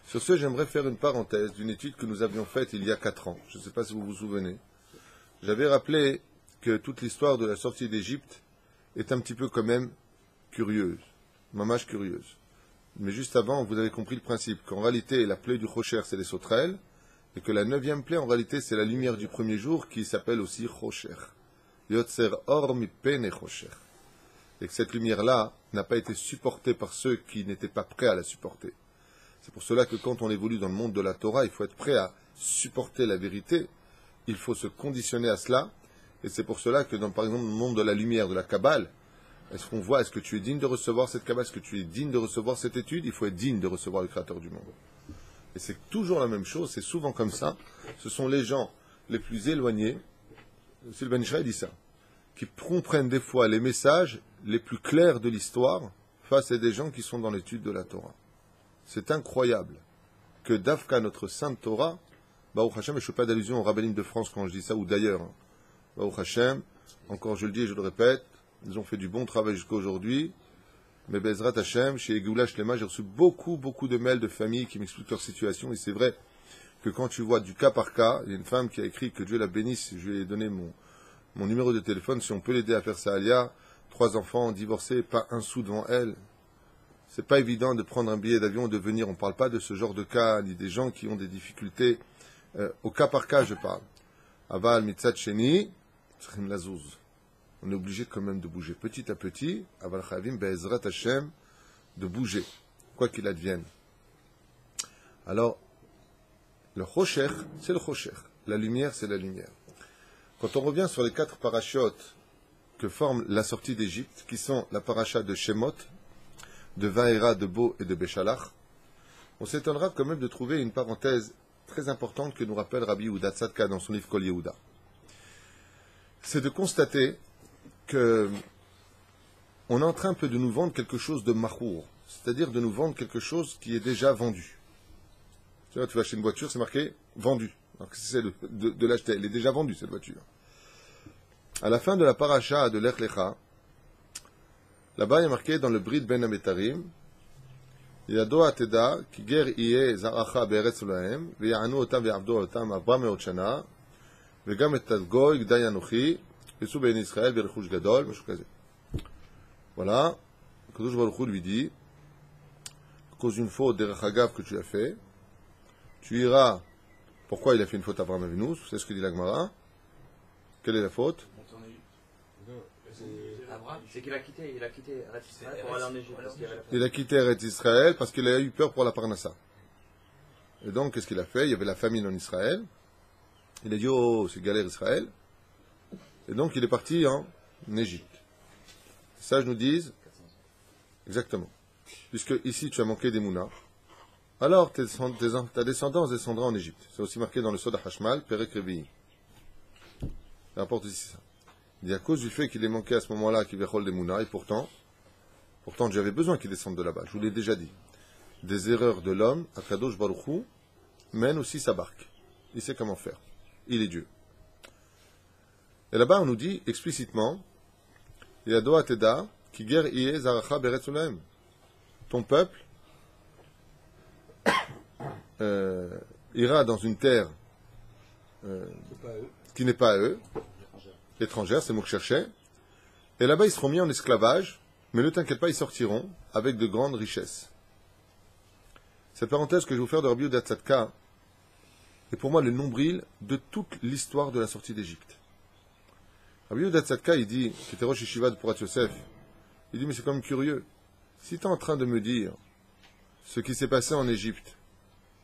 S1: Sur ce, j'aimerais faire une parenthèse d'une étude que nous avions faite il y a 4 ans. Je ne sais pas si vous vous souvenez. J'avais rappelé que toute l'histoire de la sortie d'Égypte est un petit peu quand même curieuse, mamache curieuse. Mais juste avant, vous avez compris le principe, qu'en réalité, la plaie du Chosher, c'est les sauterelles, et que la 9e plaie, en réalité, c'est la lumière du premier jour, qui s'appelle aussi Chosher. Yotzer or mi pene Chosher. Et que cette lumière-là n'a pas été supportée par ceux qui n'étaient pas prêts à la supporter. C'est pour cela que quand on évolue dans le monde de la Torah, il faut être prêt à supporter la vérité, il faut se conditionner à cela, et c'est pour cela que dans, par exemple, le monde de la lumière, de la Kabbale, est-ce que tu es digne de recevoir cette Kabbale, est-ce que tu es digne de recevoir cette étude? Il faut être digne de recevoir le Créateur du monde. Et c'est toujours la même chose, c'est souvent comme ça, ce sont les gens les plus éloignés, Sylvain Israël dit ça, qui comprennent des fois les messages les plus clairs de l'histoire face à des gens qui sont dans l'étude de la Torah. C'est incroyable que Dafka, notre sainte Torah, Baruch Hashem, et je ne fais pas d'allusion aux rabbinines de France quand je dis ça, ou d'ailleurs, hein. Baruch Hashem, encore je le dis et je le répète, ils ont fait du bon travail jusqu'à aujourd'hui, mais Bezrat Hashem, chez Géoula Shlema, j'ai reçu beaucoup de mails de familles qui m'expliquent leur situation, et c'est vrai que quand tu vois du cas par cas, il y a une femme qui a écrit que Dieu la bénisse, je lui ai donné mon numéro de téléphone, si on peut l'aider à faire ça, Alia, 3 enfants divorcés, pas un sou devant elle. C'est pas évident de prendre un billet d'avion et de venir. On parle pas de ce genre de cas, ni des gens qui ont des difficultés. Au cas par cas, je parle. Aval mitzat sheni, tzachim lazouz. on est obligé quand même de bouger petit à petit, aval chavim be'ezrat Hashem, de bouger, quoi qu'il advienne. Alors, le choshech, c'est le choshech. La lumière, c'est la lumière. Quand on revient sur les 4 parachutes que forme la sortie d'Égypte, qui sont la paracha de Shemot, de Vaera, de Bo et de Béchalach, on s'étonnera quand même de trouver une parenthèse très importante que nous rappelle Rabbi Yehuda Tzadka dans son livre Kol Yehuda. C'est de constater que on est en train un peu de nous vendre quelque chose de mahour, c'est-à-dire de nous vendre quelque chose qui est déjà vendu. Tu vois, tu vas chez une voiture, c'est marqué vendu. Donc c'est de l'acheter, elle est déjà vendue cette voiture. À la fin de la paracha de Lech Lecha, là-bas il y a marqué dans le Brit Ben Ametarim, Yado ateda ki ger iye zaracha be'eretz ulahem ve'ya'anu otam ve'avdu otam 400 shana ve'gam et goy g'day anochi yitzu be'en Israël be'rechush gadol משהו כזה. Voilà, Kadosh Baruch Hu lui dit, à cause d'une faute derech hagav que tu as fait, tu iras. Pourquoi il a fait une faute à Abraham Avinu? C'est ce que dit la Gemara. Quelle est la faute?
S4: Abraham, c'est qu'il a quitté Eretz Israël pour aller en Égypte.
S1: Il a quitté Eretz Israël parce qu'il a eu peur pour la Parnassa. Et donc, qu'est-ce qu'il a fait? Il y avait la famine en Israël. Il a dit, oh, c'est galère Israël. Et donc, il est parti en Égypte. Les sages nous disent, exactement, puisque ici tu as manqué des mounas, alors ta descendance descendra en Égypte. C'est aussi marqué dans le Soda Hashmal, Perek Revi'i. Ça rapporte ici ça. Il dit à cause du fait qu'il ait manqué à ce moment-là qu'il vechol des mounas, et pourtant j'avais besoin qu'il descende de là-bas. Je vous l'ai déjà dit. Des erreurs de l'homme, Akadosh Baruch Hu, mène aussi sa barque. Il sait comment faire. Il est Dieu. Et là-bas, on nous dit explicitement, Yado ateda, ki ger iye zaracha beretz ulahem. Ton peuple ira dans une terre qui n'est pas à eux, étrangère, c'est le mot que je cherchais, et là-bas ils seront mis en esclavage, mais ne t'inquiète pas, ils sortiront avec de grandes richesses. Cette parenthèse que je vais vous faire de Rabbi Yehuda Tzadka est pour moi le nombril de toute l'histoire de la sortie d'Égypte. Rabbi Yehuda Tzadka, il dit, qui était Rosh Yeshiva de Porat Yosef, il dit, mais c'est quand même curieux, si tu es en train de me dire ce qui s'est passé en Égypte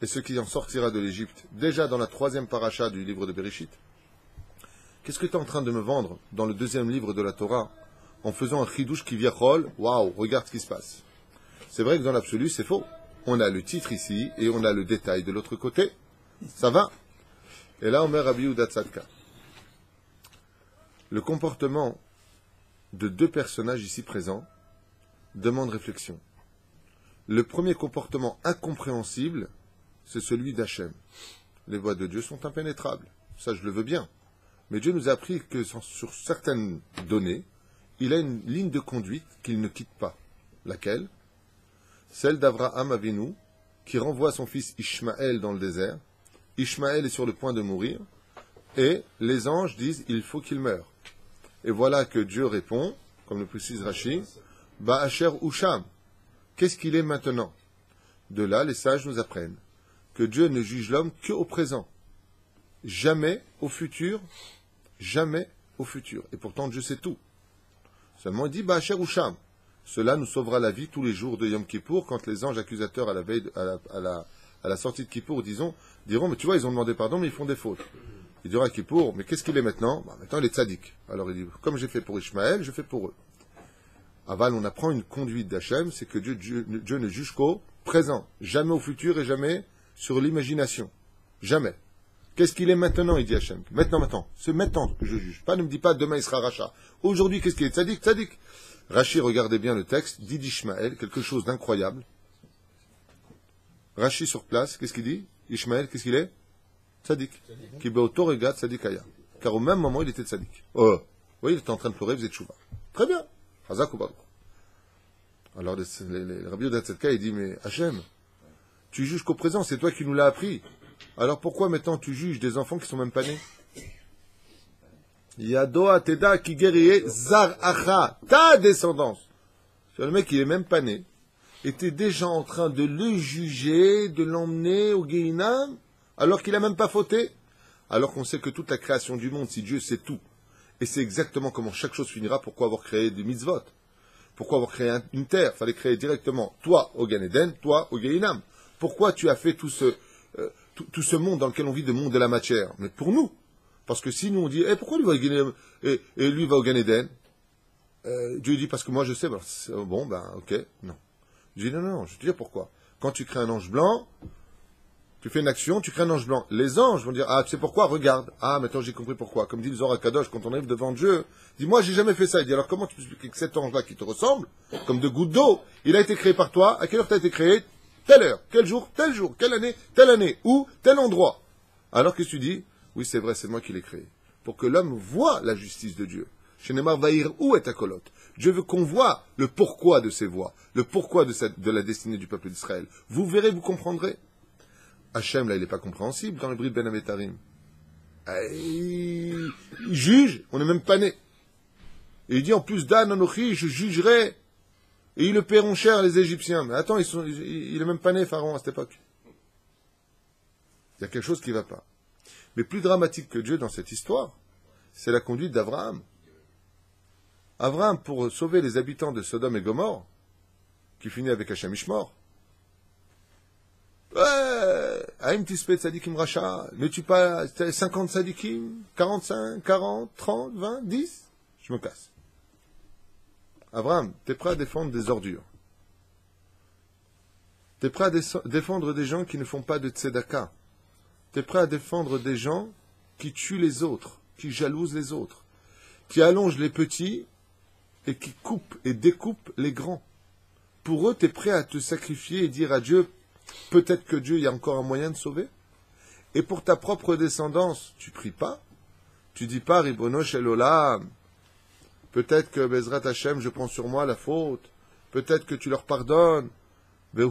S1: et ce qui en sortira de l'Égypte, déjà dans la 3e paracha du livre de Bereshit, qu'est-ce que tu es en train de me vendre dans le 2e livre de la Torah en faisant un chidouche qui viachol? Waouh, regarde ce qui se passe. C'est vrai que dans l'absolu, c'est faux. On a le titre ici et on a le détail de l'autre côté. Ça va? Et là, on met Rabbi Yehuda Tzadka. Le comportement de 2 personnages ici présents demande réflexion. Le premier comportement incompréhensible, c'est celui d'Hachem. Les voies de Dieu sont impénétrables. Ça, je le veux bien. Mais Dieu nous a appris que sur certaines données, il a une ligne de conduite qu'il ne quitte pas. Laquelle? Celle d'Avraham Avinu, qui renvoie son fils Ishmaël dans le désert. Ishmaël est sur le point de mourir, et les anges disent, il faut qu'il meure. Et voilà que Dieu répond, comme le précise Rashi, Ba'asher Usham. Qu'est-ce qu'il est maintenant? De là, les sages nous apprennent que Dieu ne juge l'homme qu'au présent. Jamais au futur. Jamais au futur. Et pourtant, Dieu sait tout. Seulement, il dit, Ba'asher Usham. Cela nous sauvera la vie tous les jours de Yom Kippour, quand les anges accusateurs à la veille, à la sortie de Kippour diront, mais tu vois, ils ont demandé pardon, mais ils font des fautes. Il dira à Kippour, mais qu'est-ce qu'il est maintenant? Maintenant, il est tzaddik. Alors il dit, comme j'ai fait pour Ishmaël, je fais pour eux. Aval, on apprend une conduite d'Hachem, c'est que Dieu ne juge qu'au présent, jamais au futur et jamais sur l'imagination. Jamais. Qu'est-ce qu'il est maintenant, il dit Hachem. Maintenant. C'est maintenant que je juge. Pas, ne me dis pas, demain il sera rachat. Aujourd'hui, qu'est-ce qu'il est? Tzaddik. Rashi, regardez bien le texte, dit d'Ishmaël, quelque chose d'incroyable. Rashi sur place, qu'est-ce qu'il dit? Ishmaël, qu'est-ce qu'il est? Tzaddik. Qui be'otorega tzaddikaya. Car au même moment, il était tzaddik. Oh. Oui, il était en train de pleurer, vous êtes chouva. Très bien. Chazak ou Baruch. Alors, le Rabbi Yehuda Tzadka, il dit, mais Hachem, tu juges qu'au présent, c'est toi qui nous l'as appris. Alors pourquoi maintenant tu juges des enfants qui sont même pas nés? Yado ateda ki geriye zar acha, ta descendance. Le mec, il est même pas né, était déjà en train de le juger, de l'emmener au Gehinam, alors qu'il a même pas fauté. Alors qu'on sait que toute la création du monde, si Dieu sait tout, Et c'est exactement comment chaque chose finira. Pourquoi avoir créé des mitzvot? Pourquoi avoir créé une terre? Il fallait créer directement toi au Gan Eden, toi au Gehinam. Pourquoi tu as fait tout ce monde dans lequel on vit, le monde de la matière? Mais pour nous. Parce que si nous on dit, pourquoi lui va au Gehinam et lui va au Gan Eden? Dieu dit, parce que moi je sais, ok, non. Je dis, non, je vais te dire pourquoi. Quand tu crées un ange blanc, tu fais une action, tu crées un ange blanc. Les anges vont dire, tu sais pourquoi? Regarde. Maintenant j'ai compris pourquoi. Comme dit le Zohar Kadosh, quand on arrive devant Dieu, il dit, moi j'ai jamais fait ça. Il dit, alors comment tu peux expliquer que cet ange-là qui te ressemble, comme de gouttes d'eau, il a été créé par toi, à quelle heure tu as été créé? Telle heure, quel jour, quelle année, où, tel endroit. Alors que tu dis, oui c'est vrai, c'est moi qui l'ai créé. Pour que l'homme voie la justice de Dieu. Chez Neymar Vaïr, où est ta colotte? Dieu veut qu'on voit le pourquoi de ses voies, le pourquoi de la destinée du peuple d'Israël. Vous verrez, vous comprendrez. Hachem, là, il n'est pas compréhensible dans le Brit Ben Avetarim. Il juge, on n'est même pas né. Et il dit, en plus d'An Anochi, je jugerai. Et ils le paieront cher, les Égyptiens. Mais attends, il n'est même pas né, Pharaon, à cette époque. Il y a quelque chose qui ne va pas. Mais plus dramatique que Dieu dans cette histoire, c'est la conduite d'Abraham. Abraham, pour sauver les habitants de Sodome et Gomorre, qui finit avec Hachem Ishmor, Aïm Tispet Sadikim Racha, ne tue pas 50 Sadikim, 45, 40, 30, 20, 10, je me casse. Abraham, t'es prêt à défendre des ordures. T'es prêt à défendre des gens qui ne font pas de tzedaka. T'es prêt à défendre des gens qui tuent les autres, qui jalousent les autres, qui allongent les petits et qui coupent et découpent les grands. Pour eux, t'es prêt à te sacrifier et dire à Dieu, peut-être que Dieu, il y a encore un moyen de sauver. Et pour ta propre descendance, tu pries pas. Tu dis pas, Ribono Shel Olam. Peut-être que Bezrat Hashem, je prends sur moi la faute. Peut-être que tu leur pardonnes. Ne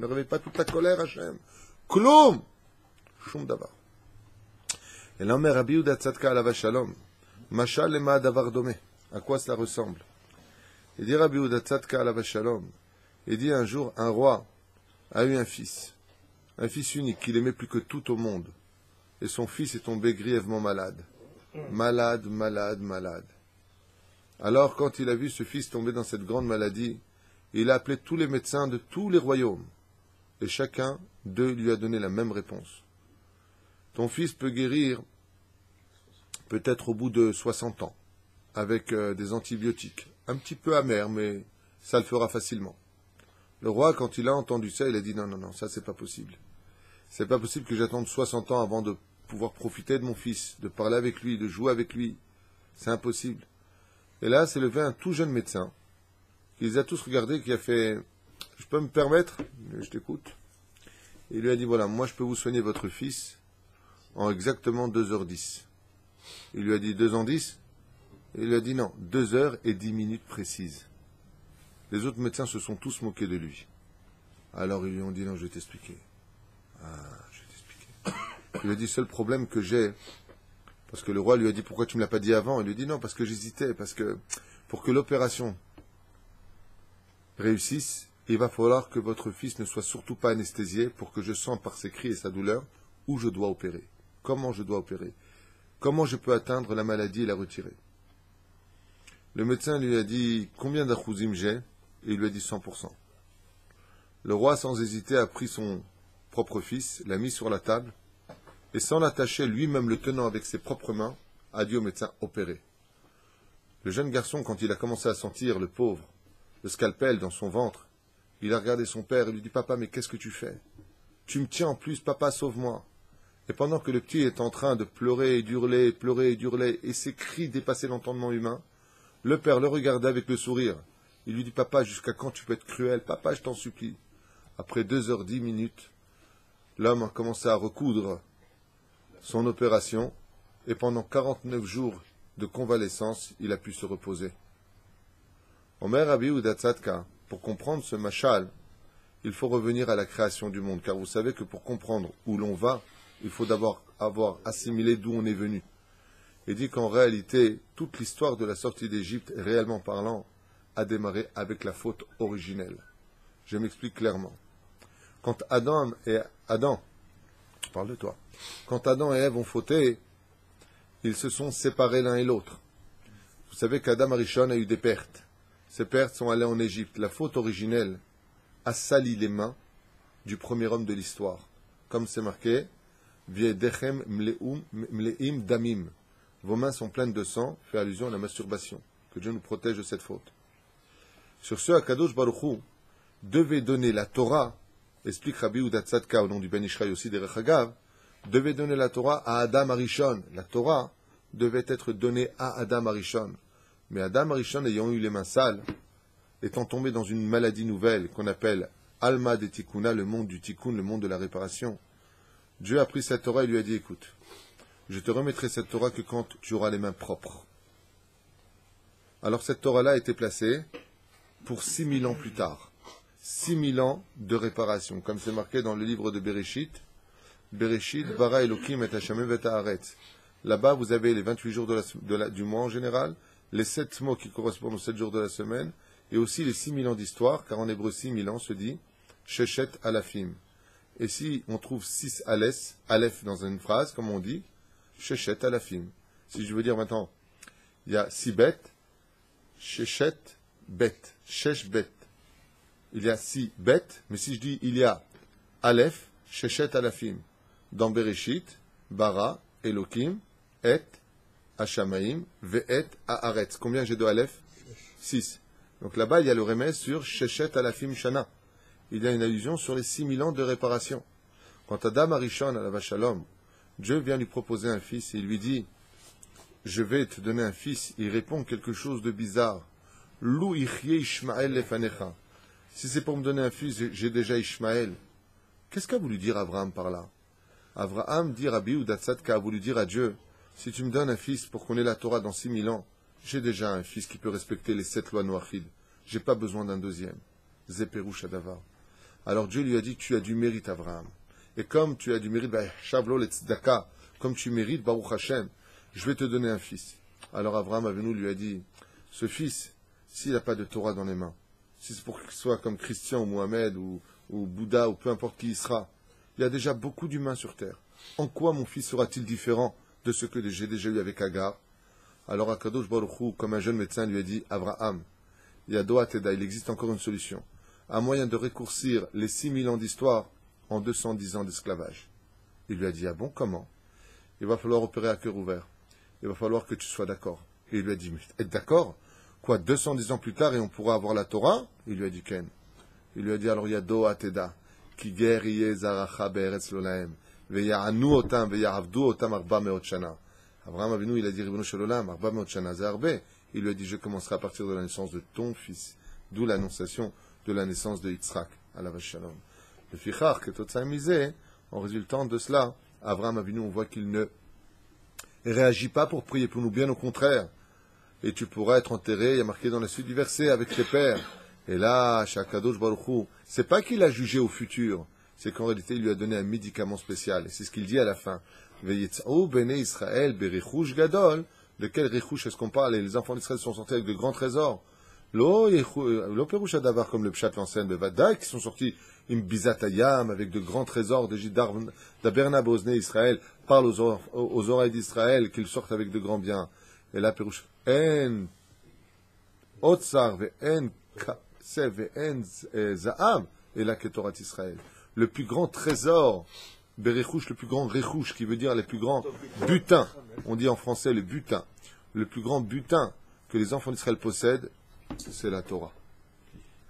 S1: réveille pas toute la colère, Hashem. Kloum. Shum davar. Et l'homme Rabbi Yehuda Tzadka alav shalom. Mashal lema davar domé. À quoi cela ressemble? Il dit Rabbi Yehuda Tzadka alav shalom. Il dit un jour, un roi a eu un fils unique qu'il aimait plus que tout au monde. Et son fils est tombé grièvement malade. Malade. Alors, quand il a vu ce fils tomber dans cette grande maladie, il a appelé tous les médecins de tous les royaumes. Et chacun d'eux lui a donné la même réponse. Ton fils peut guérir peut-être au bout de 60 ans, avec des antibiotiques. Un petit peu amer, mais ça le fera facilement. Le roi, quand il a entendu ça, il a dit non, ça c'est pas possible. C'est pas possible que j'attende 60 ans avant de pouvoir profiter de mon fils, de parler avec lui, de jouer avec lui. C'est impossible. Et là, s'est levé un tout jeune médecin, qui les a tous regardés, qui a fait « Je peux me permettre ?» Je t'écoute. Il lui a dit « Voilà, moi je peux vous soigner votre fils en exactement 2h10. » Il lui a dit « 2h10 ?» Il lui a dit « Non, 2h10 précises. » Les autres médecins se sont tous moqués de lui. Alors ils lui ont dit « Non, je vais t'expliquer. » Je vais t'expliquer. Il lui a dit « Seul problème que j'ai... » Parce que le roi lui a dit, pourquoi tu ne me l'as pas dit avant? Il lui a dit, non, parce que j'hésitais, parce que pour que l'opération réussisse, il va falloir que votre fils ne soit surtout pas anesthésié pour que je sente par ses cris et sa douleur où je dois opérer. Comment je dois opérer? Comment je peux atteindre la maladie et la retirer? Le médecin lui a dit, combien d'achousim j'ai? Et il lui a dit 100%. Le roi, sans hésiter, a pris son propre fils, l'a mis sur la table, et sans l'attacher, lui-même le tenant avec ses propres mains, a dit au médecin opérer. Le jeune garçon, quand il a commencé à sentir, le pauvre, le scalpel dans son ventre, il a regardé son père et lui dit, papa, mais qu'est-ce que tu fais? Tu me tiens en plus, papa, sauve-moi. Et pendant que le petit est en train de pleurer et d'hurler, et ses cris dépassaient l'entendement humain, le père le regardait avec le sourire. Il lui dit, papa, jusqu'à quand tu peux être cruel? Papa, je t'en supplie. Après 2h10, l'homme a commencé à recoudre son opération, et pendant 49 jours de convalescence, il a pu se reposer. Omer Rabbi Yehuda Tzadka, pour comprendre ce mashal, il faut revenir à la création du monde, car vous savez que pour comprendre où l'on va, il faut d'abord avoir assimilé d'où on est venu. Et dit qu'en réalité, toute l'histoire de la sortie d'Égypte, réellement parlant, a démarré avec la faute originelle. Je m'explique clairement. Quand Adam parle de toi. Quand Adam et Ève ont fauté, ils se sont séparés l'un et l'autre. Vous savez qu'Adam Arishon a eu des pertes. Ces pertes sont allées en Égypte. La faute originelle a sali les mains du premier homme de l'histoire. Comme c'est marqué, Viedechem mleim damim. Vos mains sont pleines de sang, fait allusion à la masturbation. Que Dieu nous protège de cette faute. Sur ce, Akadosh Baruch Hu devait donner la Torah, explique Rabbi Yehuda Tzadka au nom du Ben Ishraï aussi des Rechagav, devait donner la Torah à Adam Arishon. La Torah devait être donnée à Adam Arishon. Mais Adam Arishon, ayant eu les mains sales, étant tombé dans une maladie nouvelle qu'on appelle Alma de Tikkuna, le monde du Tikkun, le monde de la réparation, Dieu a pris cette Torah et lui a dit, écoute, je te remettrai cette Torah que quand tu auras les mains propres. Alors cette Torah-là a été placée pour 6000 ans plus tard. 6000 ans de réparation, comme c'est marqué dans le livre de Bereshit. Bereshit, bara Elokim et Hashem et Haaretz. Là-bas, vous avez les 28 jours du mois en général, les 7 mots qui correspondent aux 7 jours de la semaine, et aussi les 6000 ans d'histoire, car en hébreu 6000 ans se dit Sheshet Alafim. Et si on trouve 6 Aleph dans une phrase, comme on dit, Sheshet Alafim. Si je veux dire maintenant, il y a 6 bêtes, Sheshet Bet, Shesh Bet. Il y a 6 bêtes, mais si je dis il y a Aleph, Sheshet Alafim. Dans Bereshit, Bara, Elokim, Et, Hashamaim, Ve'et, Haaretz. Combien j'ai de Aleph? 6. Donc là-bas, il y a le remède sur Sheshet Alafim Shana. Il y a une allusion sur les 6000 ans de réparation. Quand Adam Arishon, à la Shalom, Dieu vient lui proposer un fils et il lui dit, je vais te donner un fils. Il répond quelque chose de bizarre. Lou ichye Ishmael lefanecha. Si c'est pour me donner un fils, j'ai déjà Ishmael. Qu'est-ce qu'a voulu dire Abraham par là? Abraham dit Rabbi Yehuda Tzadka a voulu dire à Dieu, si tu me donnes un fils pour qu'on ait la Torah dans 6000 ans, j'ai déjà un fils qui peut respecter les 7 lois noachides. J'ai pas besoin d'un deuxième. Zeperush Adavar. Alors Dieu lui a dit, tu as du mérite, Abraham. Et comme tu as du mérite, Shavlo le Tzedaka, comme tu mérites, Baruch Hashem, je vais te donner un fils. Alors Abraham Avinu lui a dit, ce fils, s'il n'a pas de Torah dans les mains, si c'est pour qu'il soit comme Christian ou Mohamed ou Bouddha ou peu importe qui il sera, il y a déjà beaucoup d'humains sur terre. En quoi mon fils sera-t-il différent de ce que j'ai déjà eu avec Agar? Alors Akadosh Baruch Hu, comme un jeune médecin, lui a dit, Abraham, il y a Doa Teda, il existe encore une solution. Un moyen de raccourcir les 6000 ans d'histoire en 210 ans d'esclavage. Il lui a dit, ah bon, comment? Il va falloir opérer à cœur ouvert. Il va falloir que tu sois d'accord. Et il lui a dit, mais être d'accord? Quoi, 210 ans plus tard et on pourra avoir la Torah? Il lui a dit, Ken. Il lui a dit, alors il y a Doa Teda, ki ger yeh zaracha be'eretz lo lahem, ve'ya'anu otam ve'ya'avdu otam arba meot shana. Abraham Avinu, il a dit, Ribono shel olam, arba meot shana, c'est arbe. Il lui a dit, je commencerai à partir de la naissance de ton fils. D'où l'annonciation de la naissance de Yitzhak, à la vache shalom. Le fichar, que tout ça misé, en résultant de cela, Abraham Avinu, on voit qu'il ne réagit pas pour prier pour nous, bien au contraire. Et tu pourras être enterré, il y a marqué dans la suite du verset, avec tes pères. Et là, Shakadosh Baruch Hu, c'est pas qu'il a jugé au futur, c'est qu'en réalité, il lui a donné un médicament spécial. Et c'est ce qu'il dit à la fin. Veyitz'u bnei Israël berichush gadol. De quel richush est-ce qu'on parle? Et les enfants d'Israël sont sortis avec de grands trésors. Lo perush adavar, comme le pshat l'enseigne de Vadaï, qui sont sortis im bizatayam, avec de grands trésors de d'Aberna Bosné Israël, parle aux oreilles d'Israël qu'ils sortent avec de grands biens. Et là, perush, en otsar ve en kasev ve en za'am, et là, Ketorat Israël. Le plus grand trésor, Berichush, le plus grand Rechush, qui veut dire les plus grands butins. On dit en français le butin. Le plus grand butin que les enfants d'Israël possèdent, c'est la Torah.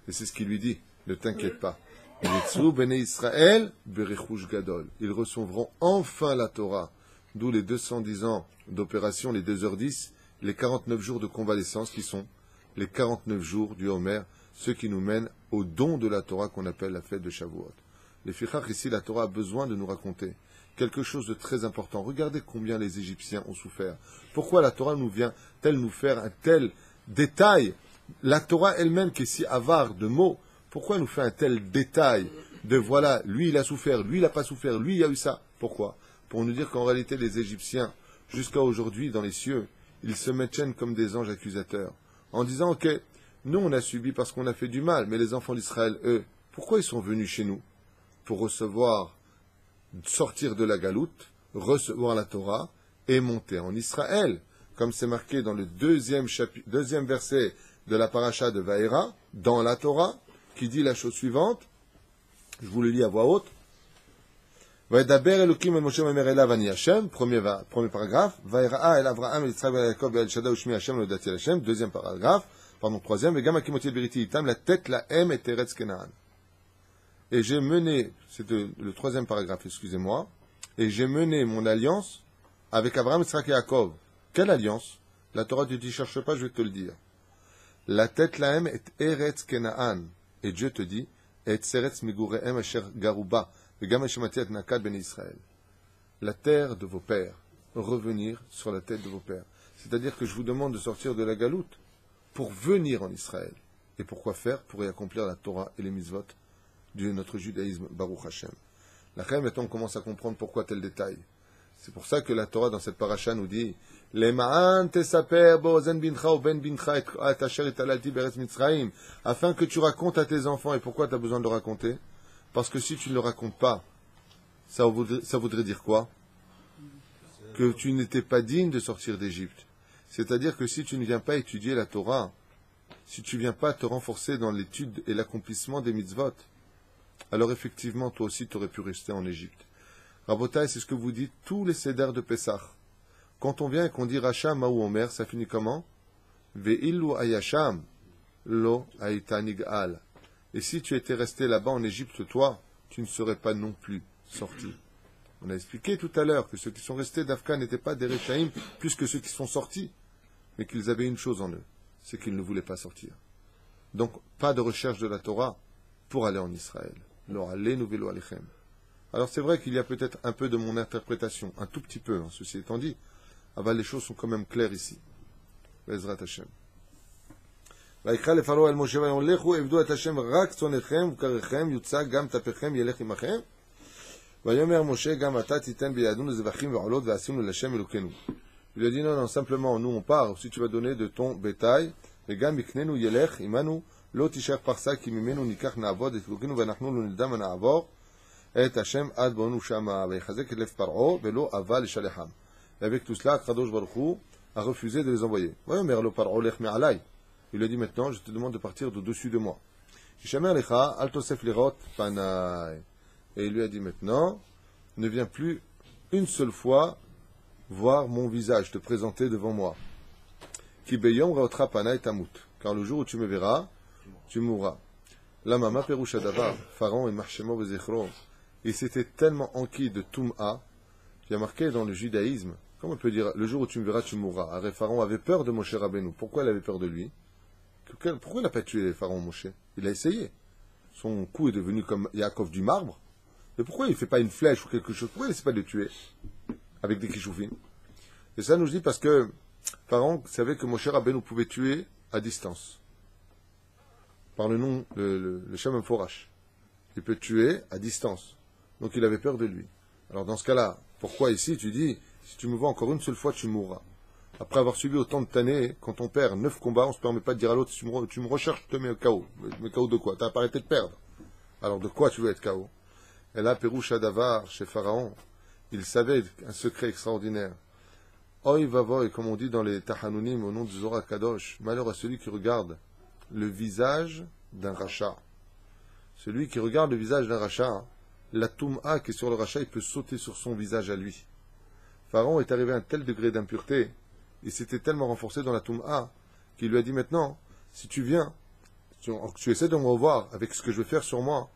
S1: Et c'est ce qu'il lui dit. Ne t'inquiète pas. Israël, Berichush Gadol. Ils recevront enfin la Torah. D'où les 210 ans d'opération, les 2h10, les 49 jours de convalescence qui sont les 49 jours du Homer, ceux qui nous mènent au don de la Torah qu'on appelle la fête de Shavuot. Les fichach, ici, la Torah a besoin de nous raconter quelque chose de très important. Regardez combien les Égyptiens ont souffert. Pourquoi la Torah nous vient-elle nous faire un tel détail? La Torah elle-même, qui est si avare de mots, pourquoi elle nous fait un tel détail de voilà, lui il a souffert, lui il n'a pas souffert, lui il a eu ça? Pourquoi? Pour nous dire qu'en réalité les Égyptiens, jusqu'à aujourd'hui dans les cieux, ils se maintiennent comme des anges accusateurs, en disant ok, nous on a subi parce qu'on a fait du mal, mais les enfants d'Israël, eux, pourquoi ils sont venus chez nous? Pour recevoir sortir de la galoute, recevoir la Torah et monter en Israël. Comme c'est marqué dans le deuxième verset de la paracha de Vaïra, dans la Torah, qui dit la chose suivante, je vous le lis à voix haute, Vaïdaber Elokim el Moshe Memer Elav Ani Hashem, premier paragraphe, Vaïra'a el Avraham el Yitzhak el Yaakov el Shaddai Ushmi Hashem le Dati Hashem, deuxième paragraphe, troisième, Vegam Akimoti Beriti Itam, la tête, la M et Teretz Kenaan. Et j'ai mené, c'est le troisième paragraphe, excusez-moi, et j'ai mené mon alliance avec Abraham, Yitzhak et Yaakov. Quelle alliance? La Torah te dit, cherche pas, je vais te le dire. La tête, la M est Eretz Kenaan. Et Dieu te dit, et Tseretz Megurehem Asher Garuba, Vegam Hashematiat Nakad Ben Israël. La terre de vos pères, revenir sur la tête de vos pères. C'est-à-dire que je vous demande de sortir de la galoute pour venir en Israël. Et pourquoi faire? Pour y accomplir la Torah et les mitzvot de notre judaïsme, Baruch Hashem. La Chem, maintenant, on commence à comprendre pourquoi tel détail. C'est pour ça que la Torah, dans cette paracha, nous dit afin que tu racontes à tes enfants. Et pourquoi tu as besoin de le raconter? Parce que si tu ne le racontes pas, ça voudrait dire quoi? Que tu n'étais pas digne de sortir d'Égypte. C'est-à-dire que si tu ne viens pas étudier la Torah, si tu ne viens pas te renforcer dans l'étude et l'accomplissement des mitzvot, alors effectivement, toi aussi, tu aurais pu rester en Égypte. Rabotai, c'est ce que vous dites tous les sédères de Pessah. Quand on vient et qu'on dit Racha Maou Omer, ça finit comment? Ve'illu ayasham lo aita nig'al. Et si tu étais resté là-bas en Égypte, toi, tu ne serais pas non plus sorti. On a expliqué tout à l'heure que ceux qui sont restés d'Afka n'étaient pas des Rechaïm plus que ceux qui sont sortis, mais qu'ils avaient une chose en eux, c'est qu'ils ne voulaient pas sortir. Donc, pas de recherche de la Torah pour aller en Israël. Alors c'est vrai qu'il y a peut-être un peu de mon interprétation, un tout petit peu, ceci étant dit, les choses sont quand même claires ici. Bezrat Hashem. ויקרא לפרעה אל משה ויאמר לכו עבדו את השם רק צונכם ובקריכם יוצג גם טפכם ילך עמכם ויאמר משה גם אתה תיתן בידינו זבחים ועולות ועשינו להשם אלוקינו. Il lui a dit non, simplement nous on part, si tu vas donner de ton bétail וגם יקננו ילך עמנו לא תישאר פרסה כי ממנו ניקח נעבוד את אלוקינו ואנחנו לא נדע מה נעבור את השם עד בואנו שמה ויחזק את לב פרעה ולא אבה לשלחם. Et avec tout cela, Kadosh Baruch Hu a refusé de les envoyer. ויאמר לו פרעה לך מעלי. Il lui a dit maintenant, je te demande de partir d'au-dessus de moi. Et il lui a dit maintenant, ne viens plus une seule fois voir mon visage, te présenter devant moi. Car le jour où tu me verras, tu mourras. La mama perusha davar, Pharaon et Marshemo vezechro. Il s'était tellement enquis de Tum'a, qui a marqué dans le judaïsme, comment on peut dire, le jour où tu me verras, tu mourras. Alors, Pharaon avait peur de Moshe Rabbeinu. Pourquoi il avait peur de lui? Pourquoi il n'a pas tué Pharaon Moshe? Il a essayé. Son cou est devenu comme Yaakov du marbre. Mais pourquoi il ne fait pas une flèche ou quelque chose? Pourquoi il n'essaie pas de le tuer avec des kishoufim? Et ça nous dit parce que Pharaon savait que Moshe Rabbeinu pouvait tuer à distance. Par le nom, le Shem Forash. Il peut tuer à distance. Donc il avait peur de lui. Alors dans ce cas-là, pourquoi ici tu dis, si tu me vois encore une seule fois, tu mourras? Après avoir subi autant de tannées, quand on perd 9 combats, on ne se permet pas de dire à l'autre, tu me recherches, je te mets au KO. Mais KO de quoi? Tu n'as pas arrêté de perdre. Alors de quoi tu veux être KO? Et là, Péroucha Davar, chez Pharaon, il savait un secret extraordinaire. Oy vavoy, comme on dit dans les Tahanunim, au nom de Zohar Kadosh, malheur à celui qui regarde le visage d'un rachat. Celui qui regarde le visage d'un rachat, la Toum'a qui est sur le rachat, il peut sauter sur son visage à lui. Pharaon est arrivé à un tel degré d'impureté, il s'était tellement renforcé dans la Toum'a, qu'il lui a dit maintenant, si tu viens, tu essaies de me revoir avec ce que je vais faire sur moi,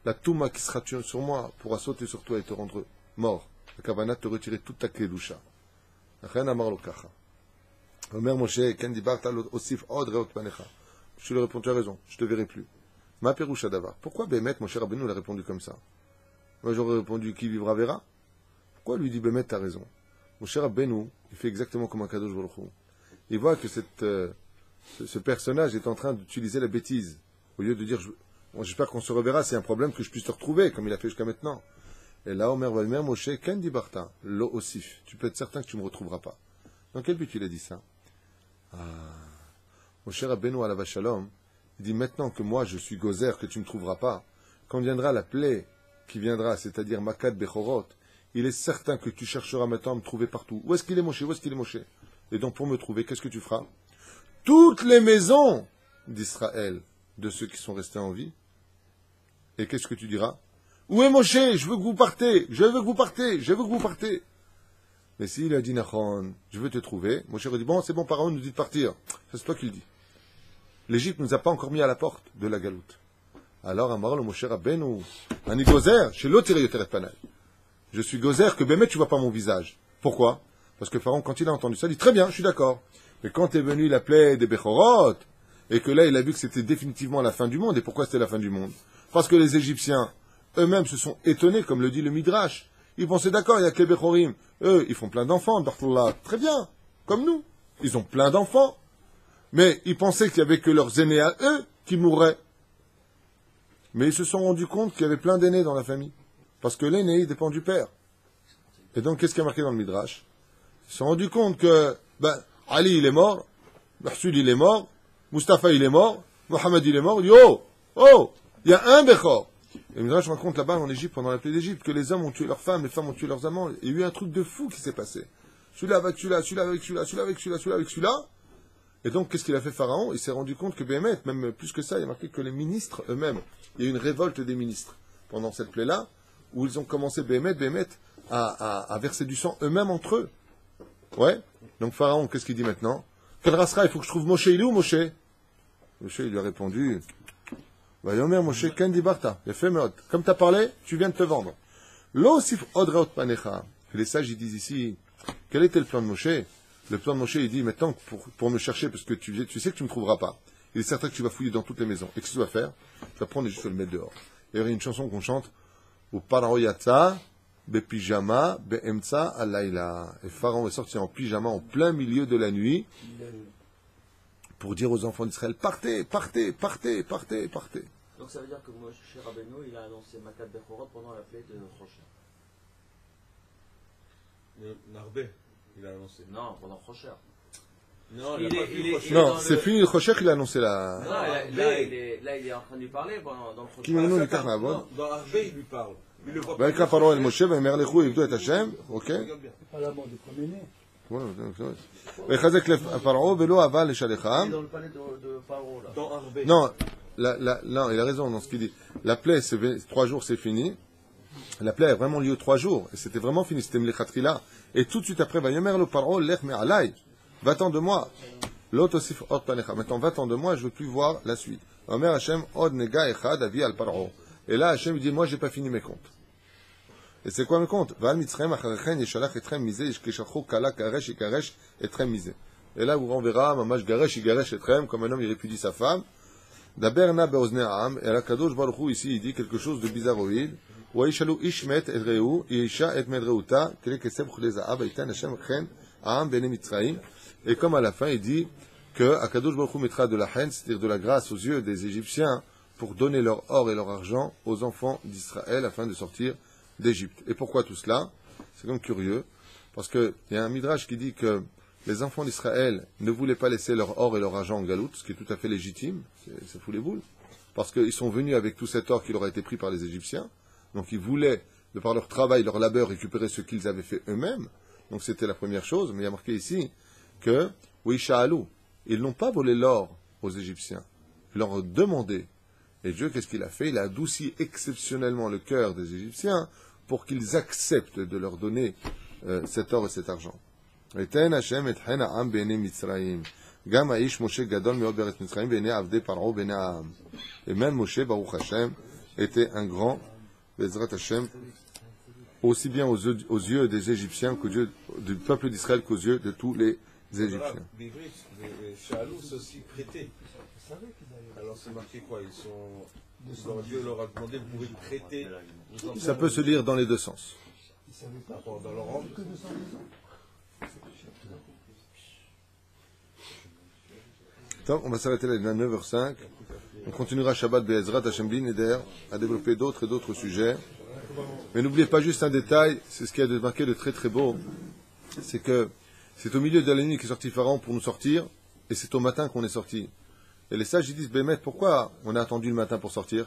S1: la Toum'a qui sera sur moi pourra sauter sur toi et te rendre mort. La Kavana te retirer toute ta Kedusha. Rien à Marlokacha. Omer Moshe, Ken Dibarta Osif Od Reot Panecha. Je lui ai répondu, tu as raison, je te verrai plus. Ma Perusha Davar. Pourquoi Bémet, Moshe Rabbeinu, l'a répondu comme ça? Moi j'aurais répondu, qui vivra verra. Pourquoi lui dit Bémet, t'as raison? Moshe Rabbeinu, il fait exactement comme un Kadosh Baruch Hu. Il voit que ce personnage est en train d'utiliser la bêtise. Au lieu de dire, j'espère qu'on se reverra, c'est un problème que je puisse te retrouver, comme il a fait jusqu'à maintenant. Et là, Omer Valmer, Moshe, Ken Dibarta, Lo Osif. Tu peux être certain que tu ne me retrouveras pas. Dans quel but il a dit ça? Moshe Rabbeinu à la Shalom, il dit maintenant que moi je suis gozer, que tu ne me trouveras pas, quand viendra la plaie qui viendra, c'est-à-dire Makat Bechorot, il est certain que tu chercheras maintenant à me trouver partout. Où est-ce qu'il est Moshe? Où est-ce qu'il est Moshe? Et donc pour me trouver, qu'est-ce que tu feras? Toutes les maisons d'Israël, de ceux qui sont restés en vie. Et qu'est-ce que tu diras? Où est Moshe? Je veux que vous partez, je veux que vous partez, je veux que vous partez. Mais s'il a dit Nachon, je veux te trouver, Moshe a dit, bon, c'est bon, Pharaon nous dit de partir. Ça, c'est toi qui le dis. L'Égypte ne nous a pas encore mis à la porte de la galoute. Alors, Amar le Moshe Rabbeinu, Ani gozer, chez l'autre panel. Je suis gozer que Bémet, tu vois pas mon visage. Pourquoi? Parce que Pharaon, quand il a entendu ça, il dit, très bien, je suis d'accord. Mais quand est venue la plaie des Bechorot, et que là, il a vu que c'était définitivement la fin du monde, et pourquoi c'était la fin du monde? Parce que les Égyptiens, eux-mêmes, se sont étonnés, comme le dit le Midrash. Ils pensaient, d'accord, il y a que les Bechorim. Eux, ils font plein d'enfants, très bien, comme nous. Ils ont plein d'enfants. Mais ils pensaient qu'il n'y avait que leurs aînés à eux qui mourraient. Mais ils se sont rendus compte qu'il y avait plein d'aînés dans la famille. Parce que l'aîné, il dépend du père. Et donc, qu'est-ce qui a marqué dans le Midrash? Ils se sont rendus compte que, Ali, il est mort, Mahsoud, il est mort, Mustapha, il est mort, Mohamed, il est mort, il y a un Bechor. Et le Midrash raconte là-bas en Égypte, pendant la plaie d'Égypte, que les hommes ont tué leurs femmes, les femmes ont tué leurs amants. Il y a eu un truc de fou qui s'est passé. Celui-là avec celui-là, celui-là avec celui-là, celui-là avec celui-là, celui-là avec celui-là. Et donc, qu'est-ce qu'il a fait Pharaon? Il s'est rendu compte que Béhémet, même plus que ça, il a marqué que les ministres eux-mêmes, il y a eu une révolte des ministres pendant cette plaie-là, où ils ont commencé Béhémet à verser du sang eux-mêmes entre eux. Ouais. Donc Pharaon, qu'est-ce qu'il dit maintenant? Quel rasera, il faut que je trouve Moshe, il est où Moshe? Moshe, il lui a répondu, Yomer Moshe, Ken Dibarta, comme tu as parlé, tu viens de te vendre. L'osif odreot panecha. Les sages, ils disent ici, quel était le plan de Moshe? Le plan de Moshe, il dit, maintenant, pour me chercher, parce que tu sais que tu ne me trouveras pas, il est certain que tu vas fouiller dans toutes les maisons. Et qu'est-ce que tu vas faire? Tu vas prendre et juste le mettre dehors. Et il y a une chanson qu'on chante, ou Paro Yatsa, be pyjama, be emtsa alayla. Et Pharaon est sorti en pyjama en plein milieu de la nuit, pour dire aux enfants d'Israël, partez, partez, partez, partez, partez.
S4: Donc ça veut dire que Moshe Rabbeinu, il a annoncé Makat Bechorot pendant la plaie de Rocher.
S2: Narbé, il a annoncé.
S4: Non, pendant Rocher.
S2: Non,
S1: Non, c'est fini le Rocher, il a annoncé la...
S4: Non, là, il est en train de lui parler dans le Rocher.
S2: Non, dans Narbé, il lui parle. Il le voit pas.
S1: Avec la parole de Moshe, Merlechou, Yvdo et Hachem, ok?
S5: C'est pas la mort du premier-né.
S1: Vechazek Pharaon, Velo Aval et Shalecham.
S4: Dans le palais de Pharaon, là.
S2: Dans Narbé.
S1: Non, non, il a raison dans ce qu'il dit. La plaie, 3 jours, c'est fini. La plaie a vraiment lieu 3 jours. Et c'était vraiment fini. C'était Mlechatrila. Et tout de suite après, Vayomer le Pharaon, Lech Me'alai. Va-t'en de moi. L'autre aussi, Od Panecha. Maintenant, va-t'en de moi, je veux plus voir la suite. Omer Hashem, Od Nega Echad, Avi al Pharaon. Et là, Hashem, il dit, moi, j'ai pas fini mes comptes. Et c'est quoi mes comptes? Val Mitzrayim Acharechen, Yeshalach Etrem Mizé, Yeshkeshachu Kala Karesh, Yekaresh, Etrem Mizé. Et là, vous renverra, Mamash Garesh, Ygaresh, Etrem, comme un homme, il répudie sa femme. Daber na beozne Am, et la Kadosh Baruch Hu, ici, il dit quelque chose de bizarroïde. Wa Yishalu Ishmet et Reu, Yisha et Medreuta, Kele Keseb Chuleza, Baitan Hashem Chen, Am Bene Mitzrayim. Et comme à la fin, il dit que Akadosh Baruch Hu mettra de la haine, c'est-à-dire de la grâce aux yeux des Égyptiens, pour donner leur or et leur argent aux enfants d'Israël afin de sortir d'Égypte. Et pourquoi tout cela? C'est comme curieux, parce qu'il y a un midrash qui dit que les enfants d'Israël ne voulaient pas laisser leur or et leur argent en galoute, ce qui est tout à fait légitime, ça fout les boules, parce qu'ils sont venus avec tout cet or qui leur a été pris par les Égyptiens, donc ils voulaient, de par leur travail, leur labeur, récupérer ce qu'ils avaient fait eux-mêmes, donc c'était la première chose, mais il y a marqué ici que, oui, Sha'alou, ils n'ont pas volé l'or aux Égyptiens, ils leur ont demandé. Et Dieu, qu'est-ce qu'il a fait? Il a adouci exceptionnellement le cœur des Égyptiens pour qu'ils acceptent de leur donner cet or et cet argent. Et même Moshe, Baruch Hashem, était un grand, Bezrat Hashem, aussi bien aux yeux des Égyptiens qu'aux yeux du peuple d'Israël qu'aux yeux de tous les Égyptiens.
S2: Les Chalou, c'est aussi prêté. Alors c'est marqué quoi? Dieu leur a demandé, vous pouvez prêter.
S1: Ça peut se lire dans les deux sens.
S2: Dans leur ordre.
S1: On va s'arrêter là, il est 9h05. On continuera Shabbat Be'ezrat Hashem Bli Neder à développer d'autres et d'autres sujets. Mais n'oubliez pas juste un détail, c'est ce qui a marqué de très très beau, c'est que c'est au milieu de la nuit qu'est sorti Pharaon pour nous sortir, et c'est au matin qu'on est sorti. Et les sages ils disent, Bémet, pourquoi on a attendu le matin pour sortir?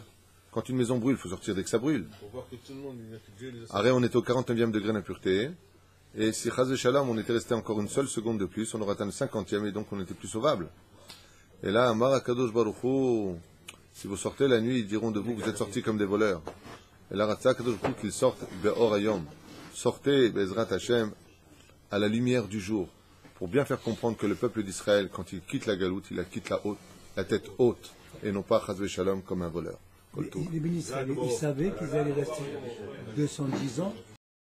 S1: Quand une maison brûle, il faut sortir dès que ça brûle.
S2: Pour voir que tout le monde, Dieu les a
S1: Arrêt, on était au 49e degré d'impureté. Et si Chaz Shalom, on était resté encore une seule seconde de plus, on aurait atteint le 50e et donc on n'était plus sauvable. Et là, Amar Akadosh Baruch Hu, si vous sortez la nuit, ils diront de vous, vous êtes sortis comme des voleurs. Et là, Ratzak Akadosh Baruch Hu, qu'ils sortent Be'or Hayom. Sortez, Bezrat Hashem, à la lumière du jour, pour bien faire comprendre que le peuple d'Israël, quand il quitte la galoute, il la quitte la tête haute, et non pas Chaz Shalom comme un voleur.
S5: Les bénis, ils savaient qu'ils allaient rester 210 ans